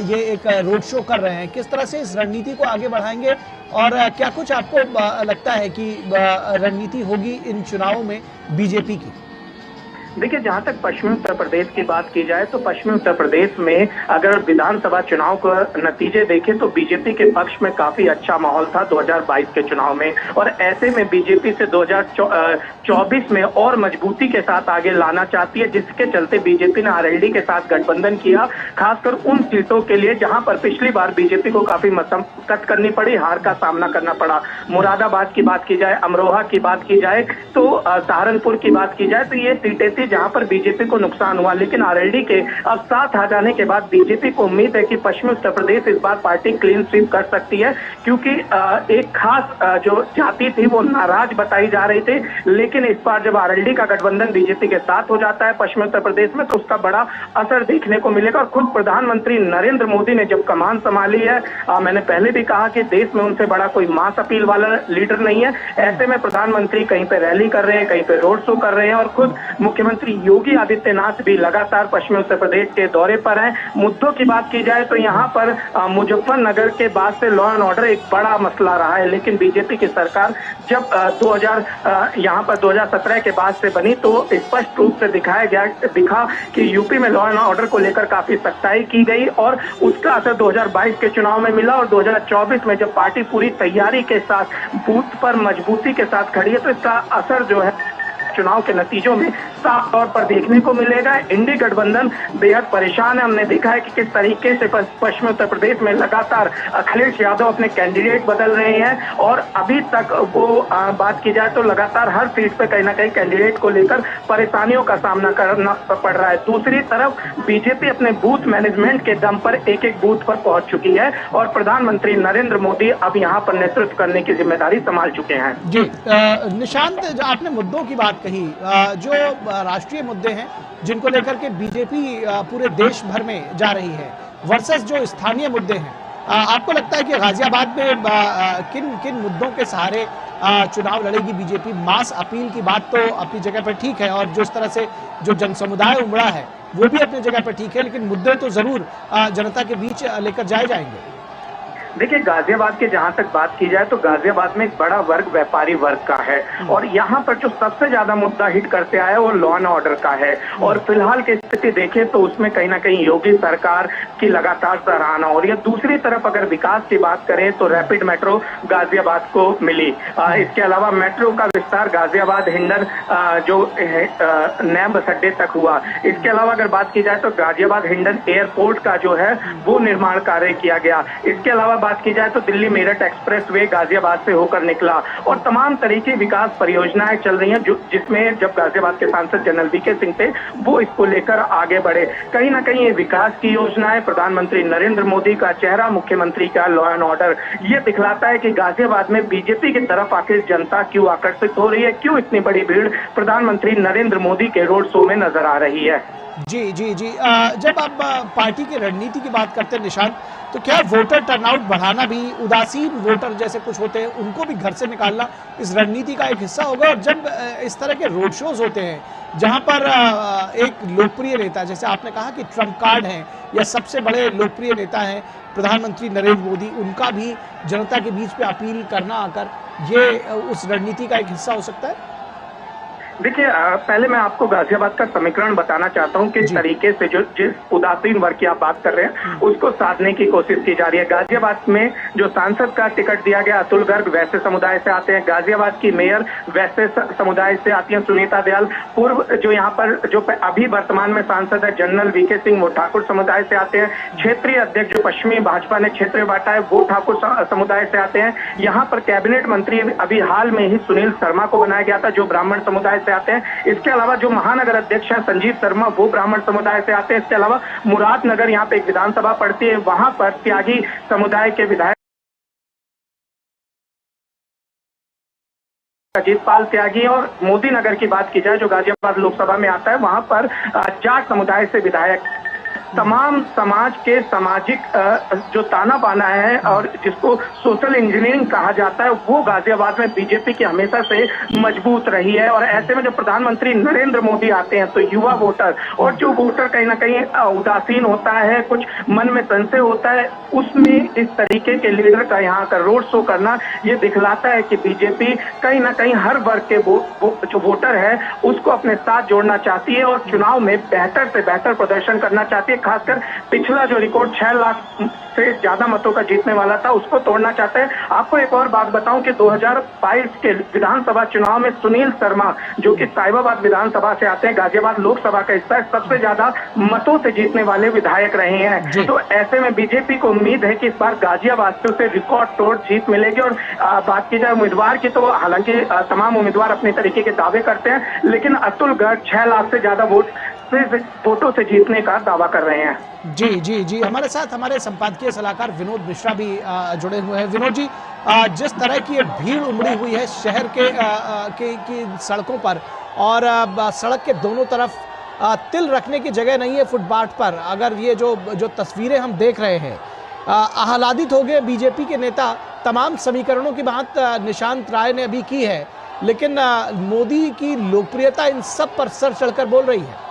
[SPEAKER 1] ये एक रोड शो कर रहे हैं। किस तरह से इस रणनीति को आगे बढ़ाएंगे और क्या कुछ आपको लगता है कि रणनीति होगी इन चुनावों में बीजेपी की?
[SPEAKER 3] देखिए, जहां तक पश्चिमी उत्तर प्रदेश की बात की जाए तो पश्चिमी उत्तर प्रदेश में अगर विधानसभा चुनाव को नतीजे देखें तो बीजेपी के पक्ष में काफी अच्छा माहौल था 2022 के चुनाव में। और ऐसे में बीजेपी से 2024 में और मजबूती के साथ आगे लाना चाहती है, जिसके चलते बीजेपी ने आरएलडी के साथ गठबंधन किया, खासकर उन सीटों के लिए जहां पर पिछली बार बीजेपी को काफी मशक्कत करनी पड़ी, हार का सामना करना पड़ा। मुरादाबाद की बात की जाए, अमरोहा की बात की जाए, तो सहारनपुर की बात की जाए, तो ये सीटें थी जहां पर बीजेपी को नुकसान हुआ, लेकिन आरएलडी के अब साथ आ जाने के बाद बीजेपी को उम्मीद है कि पश्चिमी उत्तर प्रदेश इस बार पार्टी क्लीन स्वीप कर सकती है, क्योंकि एक खास जो जाति थी वो नाराज बताई जा रही थी। लेकिन इस बार जब आरएलडी का गठबंधन बीजेपी के साथ हो जाता है पश्चिमी उत्तर प्रदेश में, तो उसका बड़ा असर देखने को मिलेगा। और खुद प्रधानमंत्री नरेंद्र मोदी ने जब कमान संभाली है, मैंने पहले भी कहा कि देश में उनसे बड़ा कोई मास अपील वाला लीडर नहीं है। ऐसे में प्रधानमंत्री कहीं पे रैली कर रहे हैं, कहीं पे रोड शो कर रहे हैं, और खुद मुख्यमंत्री योगी आदित्यनाथ भी लगातार पश्चिमी उत्तर प्रदेश के दौरे पर हैं। मुद्दों की बात की जाए तो यहाँ पर मुजफ्फरनगर के बाद से लॉ एंड ऑर्डर एक बड़ा मसला रहा है, लेकिन बीजेपी की सरकार जब 2017 के बाद से बनी तो स्पष्ट रूप से दिखा कि यूपी में लॉ एंड ऑर्डर को लेकर काफी सख्ताई की गई, और उसका असर 2022 के चुनाव में मिला। और 2024 में जब पार्टी पूरी तैयारी के साथ बूथ पर मजबूती के साथ खड़ी है, तो इसका असर जो है चुनाव के नतीजों में साफ तौर पर देखने को मिलेगा। इंडी गठबंधन बेहद परेशान है। हमने देखा है कि किस तरीके से पश्चिमी उत्तर प्रदेश में लगातार अखिलेश यादव अपने कैंडिडेट बदल रहे हैं, और अभी तक वो बात की जाए तो लगातार हर सीट पे कहीं ना कहीं कैंडिडेट को लेकर परेशानियों का सामना करना पड़ रहा है। दूसरी तरफ बीजेपी अपने बूथ मैनेजमेंट के दम पर एक एक बूथ पर पहुंच चुकी है, और प्रधानमंत्री नरेंद्र मोदी अब यहाँ पर नेतृत्व करने की जिम्मेदारी संभाल चुके हैं।
[SPEAKER 1] जी निशांत, जो आपने मुद्दों की बात कही, जो राष्ट्रीय मुद्दे हैं जिनको लेकर के बीजेपी पूरे देश भर में जा रही है वर्सेस जो स्थानीय मुद्दे हैं, आपको लगता है कि गाजियाबाद में किन किन मुद्दों के सहारे चुनाव लड़ेगी बीजेपी? मास अपील की बात तो अपनी जगह पर ठीक है, और जिस तरह से जो जन समुदाय उमड़ा है वो भी अपनी जगह पर ठीक है, लेकिन मुद्दे तो जरूर जनता के बीच लेकर जाए जाएंगे।
[SPEAKER 3] देखिए, गाजियाबाद की जहां तक बात की जाए तो गाजियाबाद में एक बड़ा वर्ग व्यापारी वर्ग का है, और यहाँ पर जो सबसे ज्यादा मुद्दा हिट करते आया वो लॉ एंड ऑर्डर का है। और फिलहाल की स्थिति देखें तो उसमें कहीं ना कहीं योगी सरकार की लगातार सराहना हो रही है। दूसरी तरफ अगर विकास की बात करें तो रैपिड मेट्रो गाजियाबाद को मिली। इसके अलावा मेट्रो का विस्तार गाजियाबाद हिंडन जो नए बस अड्डे तक हुआ। इसके अलावा अगर बात की जाए तो गाजियाबाद हिंडन एयरपोर्ट का जो है वो निर्माण कार्य किया गया। इसके अलावा बात की जाए तो दिल्ली मेरठ एक्सप्रेसवे गाजियाबाद से होकर निकला, और तमाम तरीके विकास परियोजनाएं चल रही हैं, जिसमें जब गाजियाबाद के सांसद जनरल वीके सिंह थे वो इसको लेकर आगे बढ़े। कहीं ना कहीं ये विकास की योजनाएं, प्रधानमंत्री नरेंद्र मोदी का चेहरा, मुख्यमंत्री का लॉ एंड ऑर्डर, ये दिखलाता है कि गाजियाबाद में बीजेपी की तरफ आखिर जनता क्यों आकर्षित हो रही है, क्यों इतनी बड़ी भीड़ प्रधानमंत्री नरेंद्र मोदी के रोड शो में नजर आ रही है।
[SPEAKER 1] जी जी जी, जब आप पार्टी की रणनीति की बात करते हैं निशांत, तो क्या वोटर टर्नआउट बढ़ाना भी, उदासीन वोटर जैसे कुछ होते हैं उनको भी घर से निकालना इस रणनीति का एक हिस्सा होगा? और जब इस तरह के रोड शोज होते हैं जहां पर एक लोकप्रिय नेता, जैसे आपने कहा कि ट्रम्प कार्ड हैं या सबसे बड़े लोकप्रिय नेता हैं प्रधानमंत्री नरेंद्र मोदी, उनका भी जनता के बीच पे अपील करना आकर, ये उस रणनीति का एक हिस्सा हो सकता है?
[SPEAKER 3] देखिए, पहले मैं आपको गाजियाबाद का समीकरण बताना चाहता हूँ, किस तरीके से जिस उदासीन वर्ग की आप बात कर रहे हैं उसको साधने की कोशिश की जा रही है। गाजियाबाद में जो सांसद का टिकट दिया गया अतुल गर्ग वैसे समुदाय से आते हैं, गाजियाबाद की मेयर वैसे समुदाय से आती हैं, सुनीता दयाल। पूर्व जो यहाँ पर जो अभी वर्तमान में सांसद है जनरल वीके सिंह, वो ठाकुर समुदाय से आते हैं। क्षेत्रीय अध्यक्ष जो पश्चिमी भाजपा ने क्षेत्र बांटा है वो ठाकुर समुदाय से आते हैं। यहाँ पर कैबिनेट मंत्री अभी हाल में ही सुनील शर्मा को बनाया गया था जो ब्राह्मण समुदाय आते हैं। इसके अलावा जो महानगर अध्यक्ष है संजीव शर्मा, वो ब्राह्मण समुदाय से आते हैं। इसके अलावा मुरादनगर यहाँ पे एक विधानसभा पड़ती है, वहां पर त्यागी समुदाय के विधायक अजीत पाल त्यागी, और मोदी नगर की बात की जाए जो गाजियाबाद लोकसभा में आता है, वहां पर जाट समुदाय से विधायक। तमाम समाज के सामाजिक जो ताना बाना है और जिसको सोशल इंजीनियरिंग कहा जाता है, वो गाजियाबाद में बीजेपी की हमेशा से मजबूत रही है। और ऐसे में जब प्रधानमंत्री नरेंद्र मोदी आते हैं तो युवा वोटर और जो वोटर कहीं ना कहीं उदासीन होता है, कुछ मन में संशय होता है, उसमें इस तरीके के लीडर का यहाँ का रोड शो करना ये दिखलाता है कि बीजेपी कहीं ना कहीं हर वर्ग के जो वोटर है उसको अपने साथ जोड़ना चाहती है और चुनाव में बेहतर से बेहतर प्रदर्शन करना चाहती है। खासकर पिछला जो रिकॉर्ड 6 लाख से ज्यादा मतों का जीतने वाला था उसको तोड़ना चाहते हैं। आपको एक और बात बताऊं कि 2022 के विधानसभा चुनाव में सुनील शर्मा, जो कि साहिबाबाद विधानसभा से आते हैं, गाजियाबाद लोकसभा का हिस्सा है, सबसे ज्यादा मतों से जीतने वाले विधायक रहे हैं। तो ऐसे में बीजेपी को उम्मीद है कि इस बार गाजियाबाद से उसे रिकॉर्ड तोड़ जीत मिलेगी। और बात की जाए उम्मीदवार की, तो हालांकि तमाम उम्मीदवार अपने तरीके के दावे करते हैं, लेकिन अतुल गर्ग 6 लाख से ज्यादा वोटों से जीतने का दावा कर रहे हैं।
[SPEAKER 1] जी जी जी, हमारे साथ हमारे संपादकीय सलाहकार विनोद मिश्रा भी जुड़े हुए हैं। विनोद जी, जिस तरह की भीड़ उमड़ी हुई है शहर की सड़कों पर, और सड़क के दोनों तरफ तिल रखने की जगह नहीं है फुटपाथ पर, अगर ये जो तस्वीरें हम देख रहे हैं, आह्लादित हो गए बीजेपी के नेता। तमाम समीकरणों की बात निशांत राय ने अभी की है, लेकिन मोदी की लोकप्रियता इन सब पर सर चढ़कर बोल रही है।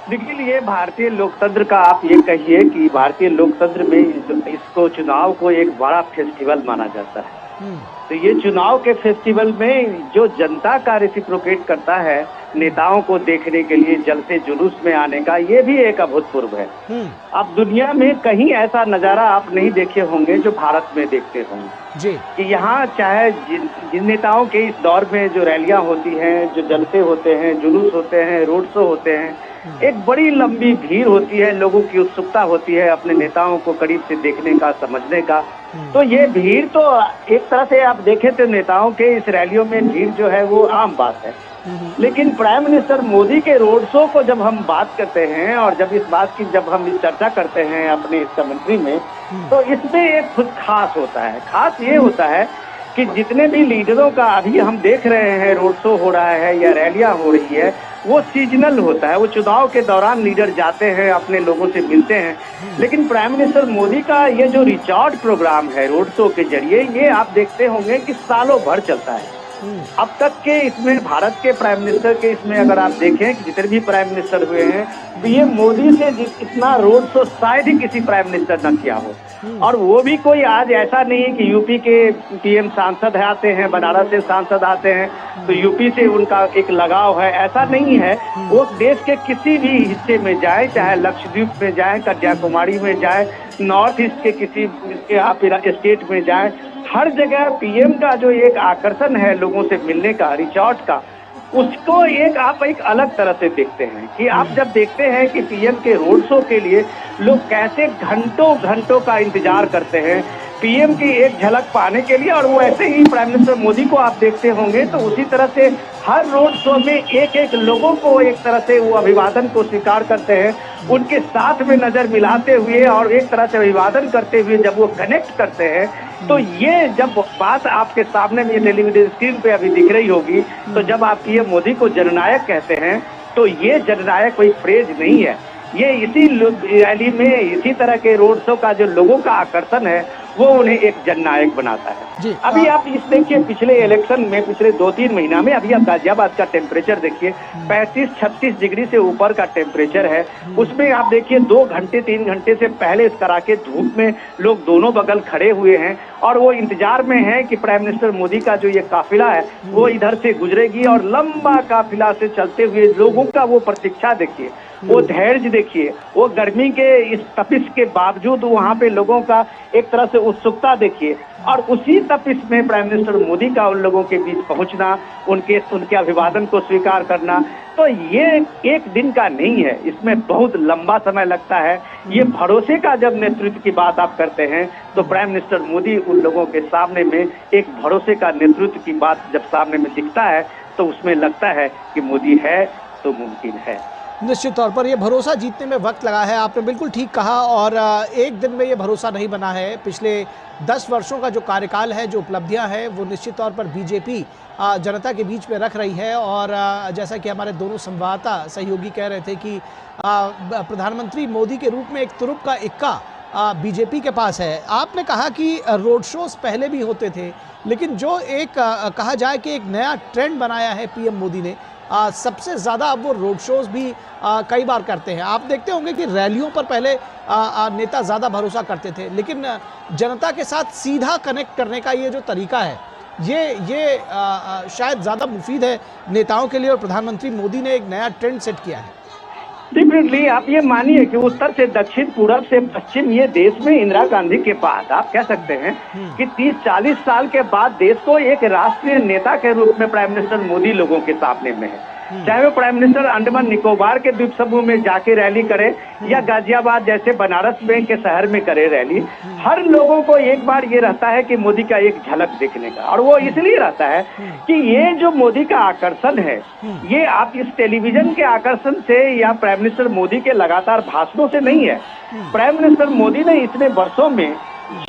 [SPEAKER 4] देखिए, ये भारतीय लोकतंत्र का, आप ये कहिए कि भारतीय लोकतंत्र में इसको चुनाव को एक बड़ा फेस्टिवल माना जाता है। तो ये चुनाव के फेस्टिवल में जो जनता का रेसिप्रोकेट करता है नेताओं को देखने के लिए जलसे जुलूस में आने का, ये भी एक अभूतपूर्व है। अब दुनिया में कहीं ऐसा नजारा आप नहीं देखे होंगे जो भारत में देखते होंगे
[SPEAKER 1] जी,
[SPEAKER 4] कि यहाँ चाहे जिन नेताओं के इस दौर में जो रैलियां होती हैं, जो जलसे होते हैं, जुलूस होते हैं, रोड शो होते हैं, एक बड़ी लंबी भीड़ होती है, लोगों की उत्सुकता होती है अपने नेताओं को करीब से देखने का, समझने का। तो ये भीड़ तो एक तरह से आप देखें तो नेताओं के इस रैलियों में भीड़ जो है वो आम बात है। लेकिन प्राइम मिनिस्टर मोदी के रोड शो को जब हम बात करते हैं और जब इस बात की जब हम चर्चा करते हैं अपने इस कमेंट्री में, तो इसमें एक कुछ खास होता है। खास ये होता है कि जितने भी लीडरों का अभी हम देख रहे हैं रोड शो हो रहा है या रैलियां हो रही है, वो सीजनल होता है। वो चुनाव के दौरान लीडर जाते हैं, अपने लोगों से मिलते हैं। लेकिन प्राइम मिनिस्टर मोदी का ये जो रिचार्ज प्रोग्राम है रोड शो के जरिए, ये आप देखते होंगे कि सालों भर चलता है। अब तक के इसमें भारत के प्राइम मिनिस्टर के इसमें अगर आप देखें कि जितने भी प्राइम मिनिस्टर हुए हैं, पीएम मोदी से इतना रोड शो शायद ही किसी प्राइम मिनिस्टर न किया हो। और वो भी कोई आज ऐसा नहीं है कि यूपी के पीएम सांसद आते हैं, बनारस से सांसद आते हैं तो यूपी से उनका एक लगाव है, ऐसा नहीं है। वो देश के किसी भी हिस्से में जाए, चाहे लक्षद्वीप में जाए, कन्याकुमारी में जाए, नॉर्थ ईस्ट के किसी आप स्टेट में जाए, हर जगह पीएम का जो एक आकर्षण है लोगों से मिलने का, रिचॉर्ज का, उसको आप एक अलग तरह से देखते हैं कि आप जब देखते हैं कि पीएम के रोड शो के लिए लोग कैसे घंटों घंटों का इंतजार करते हैं पीएम की एक झलक पाने के लिए। और वो ऐसे ही प्राइम मिनिस्टर मोदी को आप देखते होंगे तो उसी तरह से हर रोड शो में एक एक लोगों को एक तरह से वो अभिवादन को स्वीकार करते हैं, उनके साथ में नजर मिलाते हुए और एक तरह से अभिवादन करते हुए जब वो कनेक्ट करते हैं। तो ये जब बात आपके सामने में टेलीविजन स्क्रीन पे अभी दिख रही होगी, तो जब आप पीएम मोदी को जननायक कहते हैं तो ये जननायक कोई फ्रेज नहीं है, ये इसी रैली में इसी तरह के रोड शो का जो लोगों का आकर्षण है वो उन्हें एक जननायक बनाता है। अभी आप इस देखिए पिछले इलेक्शन में पिछले 2-3 महीना में अभी आप गाजियाबाद का टेम्परेचर देखिए, 35-36 डिग्री से ऊपर का टेम्परेचर है। उसमें आप देखिए 2 घंटे 3 घंटे से पहले इस कड़ाके धूप में लोग दोनों बगल खड़े हुए हैं और वो इंतजार में है कि प्राइम मिनिस्टर मोदी का जो ये काफिला है वो इधर से गुजरेगी। और लंबा काफिला से चलते हुए लोगों का वो प्रतीक्षा देखिए, वो धैर्य देखिए, वो गर्मी के इस तपिश के बावजूद वहाँ पे लोगों का एक तरह से उत्सुकता देखिए। और उसी तपिश में प्राइम मिनिस्टर मोदी का उन लोगों के बीच पहुंचना, उनके अभिवादन को स्वीकार करना, तो ये एक दिन का नहीं है, इसमें बहुत लंबा समय लगता है। ये भरोसे का जब नेतृत्व की बात आप करते हैं तो प्राइम मिनिस्टर मोदी उन लोगों के सामने में एक भरोसे का नेतृत्व की बात जब सामने में दिखता है तो उसमें लगता है कि मोदी है तो मुमकिन है।
[SPEAKER 1] निश्चित तौर पर यह भरोसा जीतने में वक्त लगा है, आपने बिल्कुल ठीक कहा। और एक दिन में ये भरोसा नहीं बना है। पिछले 10 वर्षों का जो कार्यकाल है, जो उपलब्धियां हैं, वो निश्चित तौर पर बीजेपी जनता के बीच में रख रही है। और जैसा कि हमारे दोनों संवाददाता सहयोगी कह रहे थे कि प्रधानमंत्री मोदी के रूप में एक तुरुप का इक्का बीजेपी के पास है। आपने कहा कि रोड शोज पहले भी होते थे, लेकिन जो एक कहा जाए कि एक नया ट्रेंड बनाया है पीएम मोदी ने, सबसे ज़्यादा अब वो रोड शोज भी कई बार करते हैं। आप देखते होंगे कि रैलियों पर पहले नेता ज़्यादा भरोसा करते थे, लेकिन जनता के साथ सीधा कनेक्ट करने का ये जो तरीका है, ये शायद ज़्यादा मुफीद है नेताओं के लिए। और प्रधानमंत्री मोदी ने एक नया ट्रेंड सेट किया है।
[SPEAKER 4] डेफिनेटली आप ये मानिए कि उत्तर से दक्षिण, पूरब से पश्चिम, ये देश में इंदिरा गांधी के बाद आप कह सकते हैं कि 30-40 साल के बाद देश को एक राष्ट्रीय नेता के रूप में प्राइम मिनिस्टर मोदी लोगों के सामने में है। चाहे वो प्राइम मिनिस्टर अंडमान निकोबार के द्वीप समूह में जाके रैली करे या गाजियाबाद जैसे बनारस में के शहर में करे रैली, हर लोगों को एक बार ये रहता है कि मोदी का एक झलक देखने का। और वो इसलिए रहता है कि ये जो मोदी का आकर्षण है, ये आप इस टेलीविजन के आकर्षण से या प्राइम मिनिस्टर मोदी के लगातार भाषणों से नहीं है। प्राइम मिनिस्टर मोदी ने इतने वर्षों में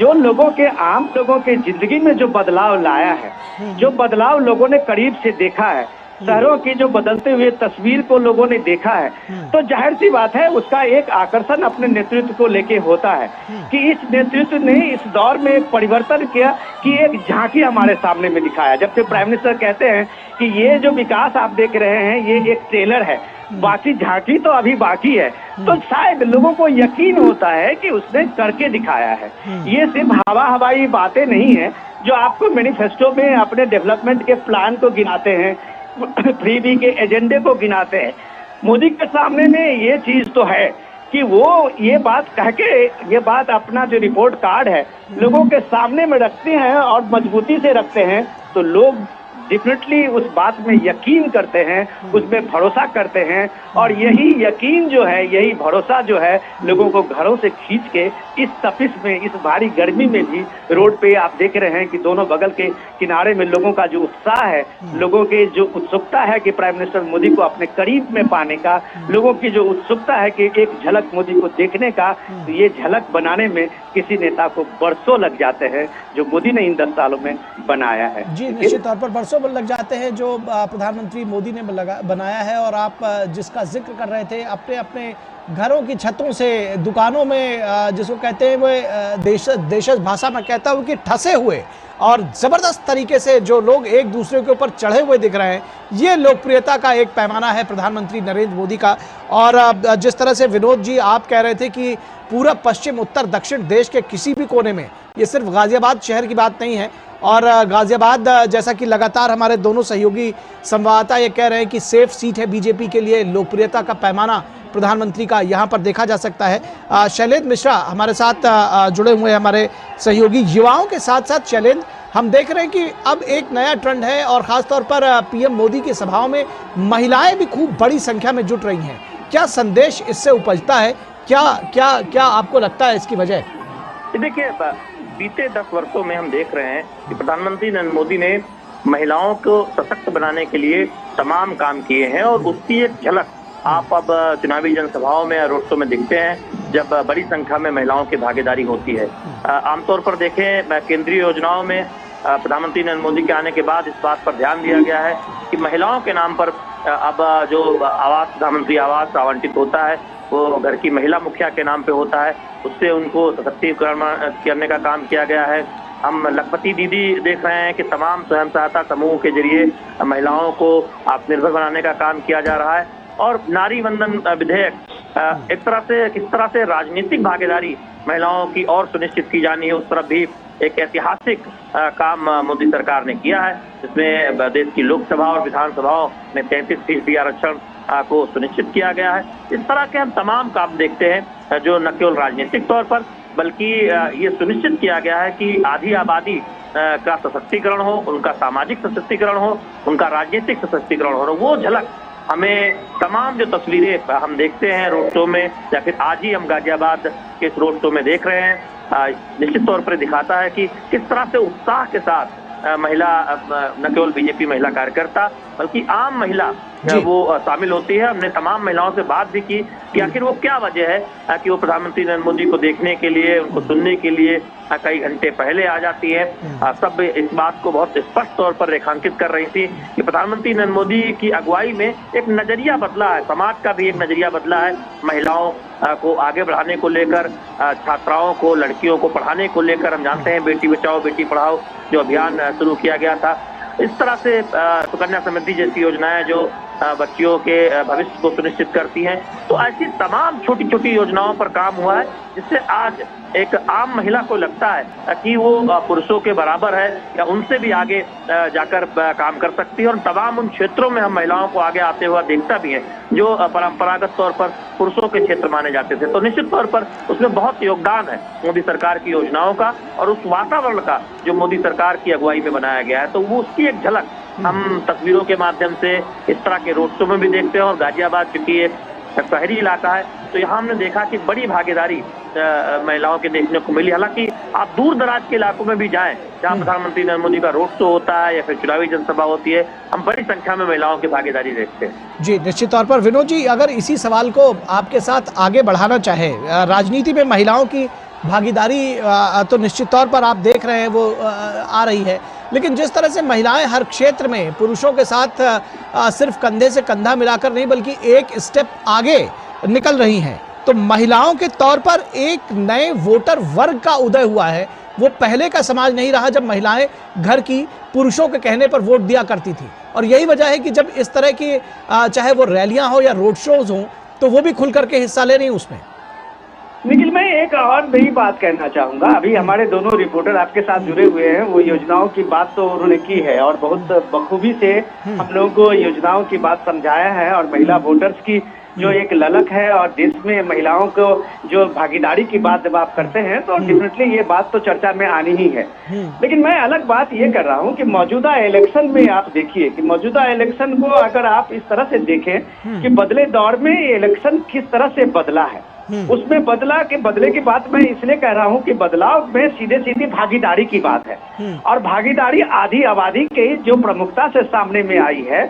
[SPEAKER 4] जो लोगों के, आम लोगों के जिंदगी में जो बदलाव लाया है, जो बदलाव लोगों ने करीब से देखा है, शहरों की जो बदलते हुए तस्वीर को लोगों ने देखा है, तो जाहिर सी बात है उसका एक आकर्षण अपने नेतृत्व को लेके होता है कि इस नेतृत्व ने इस दौर में एक परिवर्तन किया कि एक झांकी हमारे सामने में दिखाया। जब से प्राइम मिनिस्टर कहते हैं कि ये जो विकास आप देख रहे हैं ये एक ट्रेलर है, बाकी झांकी तो अभी बाकी है, तो शायद लोगों को यकीन होता है कि उसने करके दिखाया है। ये सिर्फ हवाई बातें नहीं है जो आपको मैनिफेस्टो में अपने डेवलपमेंट के प्लान को गिनाते हैं, फ्रीबी के एजेंडे को गिनाते हैं। मोदी के सामने में ये चीज तो है कि वो ये बात कह के, ये बात अपना जो रिपोर्ट कार्ड है लोगों के सामने में रखते हैं और मजबूती से रखते हैं, तो लोग डेफिनेटली उस बात में यकीन करते हैं, उसमें भरोसा करते हैं। और यही यकीन जो है, यही भरोसा जो है, लोगों को घरों से खींच के इस तपिश में, इस भारी गर्मी में भी रोड पे आप देख रहे हैं कि दोनों बगल के किनारे में लोगों का जो उत्साह है, लोगों के जो उत्सुकता है कि प्राइम मिनिस्टर मोदी को अपने करीब में पाने का, लोगों की जो उत्सुकता है कि एक झलक मोदी को देखने का, तो ये झलक बनाने में किसी नेता को बरसों लग जाते हैं, जो मोदी ने इन 10 सालों में बनाया है।
[SPEAKER 1] जी, निश्चित तौर पर बरसों लग जाते हैं जो प्रधानमंत्री मोदी ने बनाया है। और आप जिसका जिक्र कर रहे थे, अपने अपने घरों की छतों से, दुकानों में, जिसको कहते हैं वो देशज भाषा में कहता हूँ कि ठसे हुए और ज़बरदस्त तरीके से जो लोग एक दूसरे के ऊपर चढ़े हुए दिख रहे हैं, ये लोकप्रियता का एक पैमाना है प्रधानमंत्री नरेंद्र मोदी का। और जिस तरह से विनोद जी आप कह रहे थे कि पूरब, पश्चिम, उत्तर, दक्षिण देश के किसी भी कोने में, ये सिर्फ गाजियाबाद शहर की बात नहीं है। और गाजियाबाद, जैसा कि लगातार हमारे दोनों सहयोगी संवाददाता ये कह रहे हैं कि सेफ सीट है बीजेपी के लिए, लोकप्रियता का पैमाना प्रधानमंत्री का यहाँ पर देखा जा सकता है। शैलेंद्र मिश्रा हमारे साथ जुड़े हुए हैं, हमारे सहयोगी। युवाओं के साथ साथ शैलेंद्र, हम देख रहे हैं कि अब एक नया ट्रेंड है और ख़ासतौर पर पीएम मोदी की सभाओं में महिलाएं भी खूब बड़ी संख्या में जुट रही हैं। क्या संदेश इससे उपजता है? क्या क्या क्या आपको लगता है इसकी वजह?
[SPEAKER 2] देखिए, बीते 10 वर्षों में हम देख रहे हैं कि प्रधानमंत्री नरेंद्र मोदी ने महिलाओं को सशक्त बनाने के लिए तमाम काम किए हैं और उसकी एक झलक आप अब चुनावी जनसभाओं में, रोड शो में दिखते हैं, जब बड़ी संख्या में महिलाओं की भागीदारी होती है। आमतौर पर देखें, केंद्रीय योजनाओं में प्रधानमंत्री नरेंद्र मोदी के आने के बाद इस बात पर ध्यान दिया गया है कि महिलाओं के नाम पर अब जो आवास, प्रधानमंत्री आवास आवंटित होता है वो घर की महिला मुखिया के नाम पे होता है, उससे उनको सशक्तिकरण करने का काम किया गया है। हम लखपति दीदी देख रहे हैं कि तमाम स्वयं सहायता समूह के जरिए महिलाओं को आत्मनिर्भर बनाने का काम किया जा रहा है। और नारी वंदन विधेयक एक तरह से, किस तरह से राजनीतिक भागीदारी महिलाओं की और सुनिश्चित की जानी है, उस तरफ भी एक ऐतिहासिक काम मोदी सरकार ने किया है, जिसमें देश की लोकसभा और विधानसभाओं में 33% आरक्षण को सुनिश्चित किया गया है। इस तरह के हम तमाम काम देखते हैं जो न केवल राजनीतिक तौर पर बल्कि ये सुनिश्चित किया गया है कि आधी आबादी का सशक्तिकरण हो, उनका सामाजिक सशक्तिकरण हो, उनका राजनीतिक सशक्तिकरण हो। वो झलक हमें तमाम जो तस्वीरें हम देखते हैं रोड शो में, या फिर आज ही हम गाजियाबाद के इस रोड शो में देख रहे हैं, निश्चित तौर पर दिखाता है कि किस तरह से उत्साह के साथ महिला, न केवल बीजेपी महिला कार्यकर्ता बल्कि आम महिला वो शामिल होती है। हमने तमाम महिलाओं से बात भी की कि आखिर वो क्या वजह है कि वो प्रधानमंत्री नरेंद्र मोदी को देखने के लिए, उनको सुनने के लिए कई घंटे पहले आ जाती है। सब इस बात को बहुत स्पष्ट तौर पर रेखांकित कर रही थी कि प्रधानमंत्री नरेंद्र मोदी की अगुवाई में एक नजरिया बदला है, समाज का भी एक नजरिया बदला है, महिलाओं को आगे बढ़ाने को लेकर, छात्राओं को, लड़कियों को पढ़ाने को लेकर। हम जानते हैं बेटी बचाओ बेटी पढ़ाओ जो अभियान शुरू किया गया था, इस तरह से सुकन्या समृद्धि जैसी योजनाएं जो बच्चियों के भविष्य को सुनिश्चित करती हैं। तो ऐसी तमाम छोटी छोटी योजनाओं पर काम हुआ है, जिससे आज एक आम महिला को लगता है कि वो पुरुषों के बराबर है या उनसे भी आगे जाकर काम कर सकती है। और तमाम उन क्षेत्रों में हम महिलाओं को आगे आते हुए देखता भी है जो परंपरागत तौर पर पुरुषों के क्षेत्र माने जाते थे। तो निश्चित तौर पर उसमें बहुत योगदान है मोदी सरकार की योजनाओं का और उस वातावरण का जो मोदी सरकार की अगुवाई में बनाया गया है। तो वो उसकी एक झलक हम तस्वीरों के माध्यम से इस तरह के रोड शो में भी देखते हैं। और गाजियाबाद चूंकि एक शहरी इलाका है, तो यहाँ हमने देखा कि बड़ी भागीदारी महिलाओं के देखने को मिली। हालांकि आप दूर दराज के इलाकों में भी जाएं, जहाँ प्रधानमंत्री नरेंद्र मोदी का रोड शो होता है या फिर चुनावी जनसभा होती है, हम बड़ी संख्या में महिलाओं की भागीदारी देखते हैं।
[SPEAKER 1] जी, निश्चित तौर पर। विनोद जी, अगर इसी सवाल को आपके साथ आगे बढ़ाना चाहे, राजनीति में महिलाओं की भागीदारी तो निश्चित तौर पर आप देख रहे हैं वो आ रही है, लेकिन जिस तरह से महिलाएं हर क्षेत्र में पुरुषों के साथ सिर्फ कंधे से कंधा मिलाकर नहीं बल्कि एक स्टेप आगे निकल रही हैं, तो महिलाओं के तौर पर एक नए वोटर वर्ग का उदय हुआ है। वो पहले का समाज नहीं रहा जब महिलाएं घर की पुरुषों के कहने पर वोट दिया करती थी। और यही वजह है कि जब इस तरह की चाहे वो रैलियां हो या रोड शोज हों, तो वो भी खुल करके हिस्सा ले रही उसमें।
[SPEAKER 4] निखिल, मैं एक और नई बात कहना चाहूंगा। अभी हमारे दोनों रिपोर्टर आपके साथ जुड़े हुए हैं, वो योजनाओं की बात तो उन्होंने की है और बहुत बखूबी से हम लोगों को योजनाओं की बात समझाया है। और महिला वोटर्स की जो एक ललक है और देश में महिलाओं को जो भागीदारी की बात जब आप करते हैं तो डेफिनेटली ये बात तो चर्चा में आनी ही है। लेकिन मैं अलग बात ये कर रहा हूँ कि मौजूदा इलेक्शन में आप देखिए कि मौजूदा इलेक्शन को अगर आप इस तरह से देखें कि बदले दौर में ये इलेक्शन किस तरह से बदला है, उसमें बदले की बात मैं इसलिए कह रहा हूँ कि बदलाव में सीधे सीधी भागीदारी की बात है। और भागीदारी आधी आबादी के जो प्रमुखता से सामने में आई है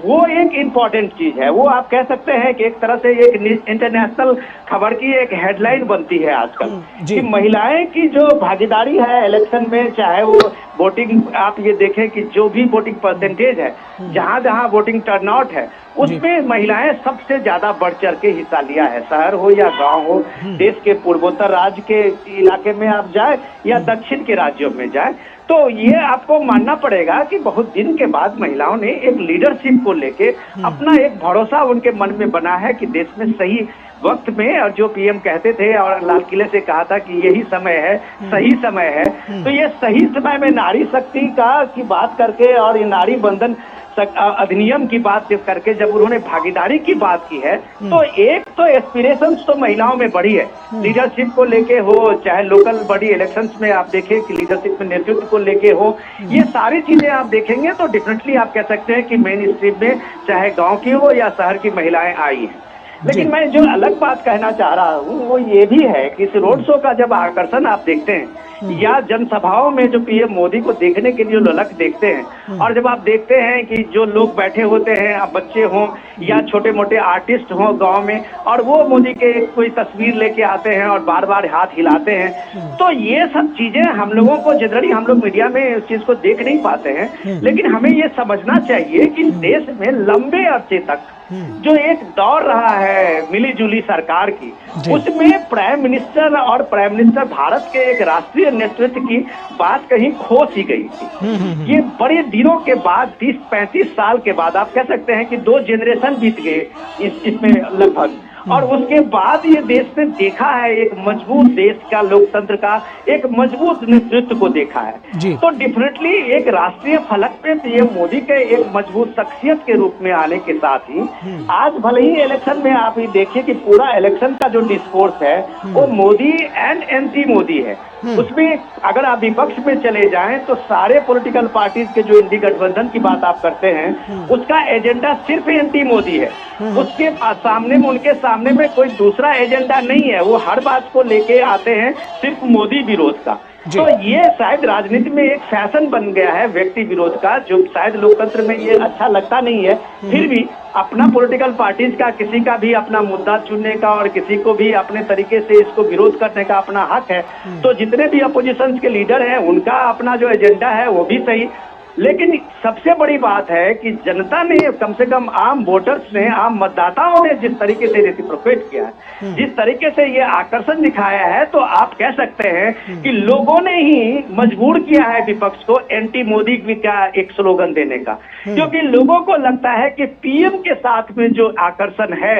[SPEAKER 4] वो एक इम्पोर्टेंट चीज है। वो आप कह सकते हैं कि एक तरह से एक इंटरनेशनल खबर की एक हेडलाइन बनती है आजकल कि महिलाएं की जो भागीदारी है इलेक्शन में, चाहे वो वोटिंग आप ये देखें कि जो भी वोटिंग परसेंटेज है, जहां जहां वोटिंग टर्नआउट है, उसमें महिलाएं सबसे ज्यादा बढ़ चढ़ के हिस्सा लिया है। शहर हो या गांव हो, देश के पूर्वोत्तर राज्य के इलाके में आप जाए या दक्षिण के राज्यों में जाए, तो ये आपको मानना पड़ेगा कि बहुत दिन के बाद महिलाओं ने एक लीडरशिप को लेके अपना एक भरोसा उनके मन में बना है कि देश में सही वक्त में, और जो पीएम कहते थे और लाल किले से कहा था कि यही समय है, सही समय है, तो ये सही समय में नारी शक्ति की बात करके और ये नारी बंधन अधिनियम की बात करके जब उन्होंने भागीदारी की बात की है, तो एक तो एस्पिरेशंस तो महिलाओं में बढ़ी है। लीडरशिप को लेके हो, चाहे लोकल बॉडी इलेक्शंस में आप देखें कि लीडरशिप में नेतृत्व को लेके हो, ये सारी चीजें आप देखेंगे तो डेफिनेटली आप कह सकते हैं कि मेन स्ट्रीम में चाहे गांव की हो या शहर की महिलाएं आई हैं। लेकिन मैं जो अलग बात कहना चाह रहा हूँ वो ये भी है कि इस रोड शो का जब आकर्षण आप देखते हैं या जनसभाओं में जो पीएम मोदी को देखने के लिए ललक देखते हैं, और जब आप देखते हैं कि जो लोग बैठे होते हैं, आप बच्चे हों या छोटे मोटे आर्टिस्ट हों गांव में, और वो मोदी के कोई तस्वीर लेके आते हैं और बार बार हाथ हिलाते हैं, तो ये सब चीजें हम लोगों को जनरली हम लोग मीडिया में उस चीज को देख नहीं पाते हैं। लेकिन हमें ये समझना चाहिए कि देश में लंबे अरसे तक जो एक दौर रहा है मिली जुली सरकार की, उसमें प्राइम मिनिस्टर भारत के एक राष्ट्रीय नेतृत्व की बात कहीं खो सी गई थी। ये बड़े दिनों के बाद 30-35 साल के बाद आप कह सकते हैं कि 2 जनरेशन बीत गए इसमें लगभग, और उसके बाद ये देश ने देखा है एक मजबूत देश का लोकतंत्र का एक मजबूत नेतृत्व को देखा है। तो डेफिनेटली एक राष्ट्रीय फलक पे पीएम मोदी के एक मजबूत शख्सियत के रूप में आने के साथ ही आज भले ही इलेक्शन में आप ये देखिए कि पूरा इलेक्शन का जो डिस्कोर्स है वो मोदी एंड एंटी मोदी है। उसमें अगर आप विपक्ष में चले जाएं तो सारे पॉलिटिकल पार्टीज के जो इंडी गठबंधन की बात आप करते हैं उसका एजेंडा सिर्फ एंटी मोदी है। उसके सामने में उनके सामने में कोई दूसरा एजेंडा नहीं है। वो हर बात को लेके आते हैं सिर्फ मोदी विरोध का। तो ये शायद राजनीति में एक फैशन बन गया है व्यक्ति विरोध का, जो शायद लोकतंत्र में ये अच्छा लगता नहीं है। फिर भी अपना पॉलिटिकल पार्टीज का किसी का भी अपना मुद्दा चुनने का और किसी को भी अपने तरीके से इसको विरोध करने का अपना हक है। तो जितने भी अपोजिशन के लीडर हैं उनका अपना जो एजेंडा है वो भी सही, लेकिन सबसे बड़ी बात है कि जनता ने, कम से कम आम वोटर्स ने, आम मतदाताओं ने जिस तरीके से रेसिप्रोकेट किया है, जिस तरीके से ये आकर्षण दिखाया है, तो आप कह सकते हैं कि लोगों ने ही मजबूर किया है विपक्ष को एंटी मोदी का एक स्लोगन देने का। क्योंकि लोगों को लगता है कि पीएम के साथ में जो आकर्षण है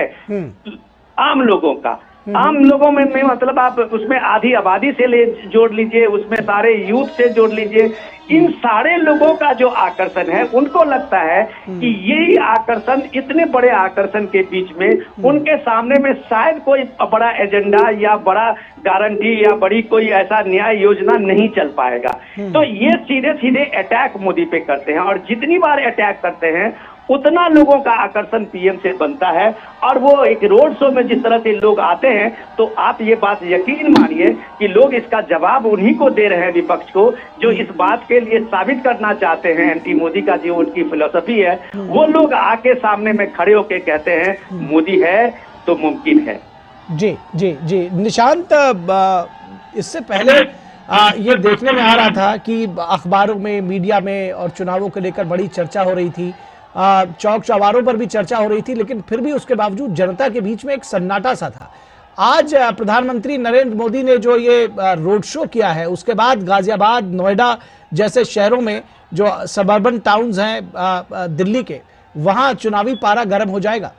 [SPEAKER 4] आम लोगों का, आम लोगों में मतलब आप उसमें आधी आबादी से जोड़ लीजिए, उसमें सारे यूथ से जोड़ लीजिए, इन सारे लोगों का जो आकर्षण है, उनको लगता है कि यही आकर्षण, इतने बड़े आकर्षण के बीच में उनके सामने में शायद कोई बड़ा एजेंडा या बड़ा गारंटी या बड़ी कोई ऐसा न्याय योजना नहीं चल पाएगा। तो ये सीधे सीधे अटैक मोदी पे करते हैं, और जितनी बार अटैक करते हैं उतना लोगों का आकर्षण पीएम से बनता है। और वो एक रोड शो में जिस तरह से लोग आते हैं, तो आप ये बात यकीन मानिए कि लोग इसका जवाब उन्हीं को दे रहे हैं, विपक्ष को, जो इस बात के लिए साबित करना चाहते हैं एंटी मोदी का जो उनकी फिलॉसफी है, वो लोग आके सामने में खड़े होके कहते हैं मोदी है तो मुमकिन है।
[SPEAKER 1] जी जी जी निशांत, इससे पहले ये देखने में आ रहा था कि अखबारों में, मीडिया में और चुनावों को लेकर बड़ी चर्चा हो रही थी, चौक चौबारों पर भी चर्चा हो रही थी, लेकिन फिर भी उसके बावजूद जनता के बीच में एक सन्नाटा सा था। आज प्रधानमंत्री नरेंद्र मोदी ने जो ये रोड शो किया है, उसके बाद गाजियाबाद, नोएडा जैसे शहरों में जो सबर्बन टाउन्स हैं दिल्ली के, वहां चुनावी पारा गर्म हो जाएगा।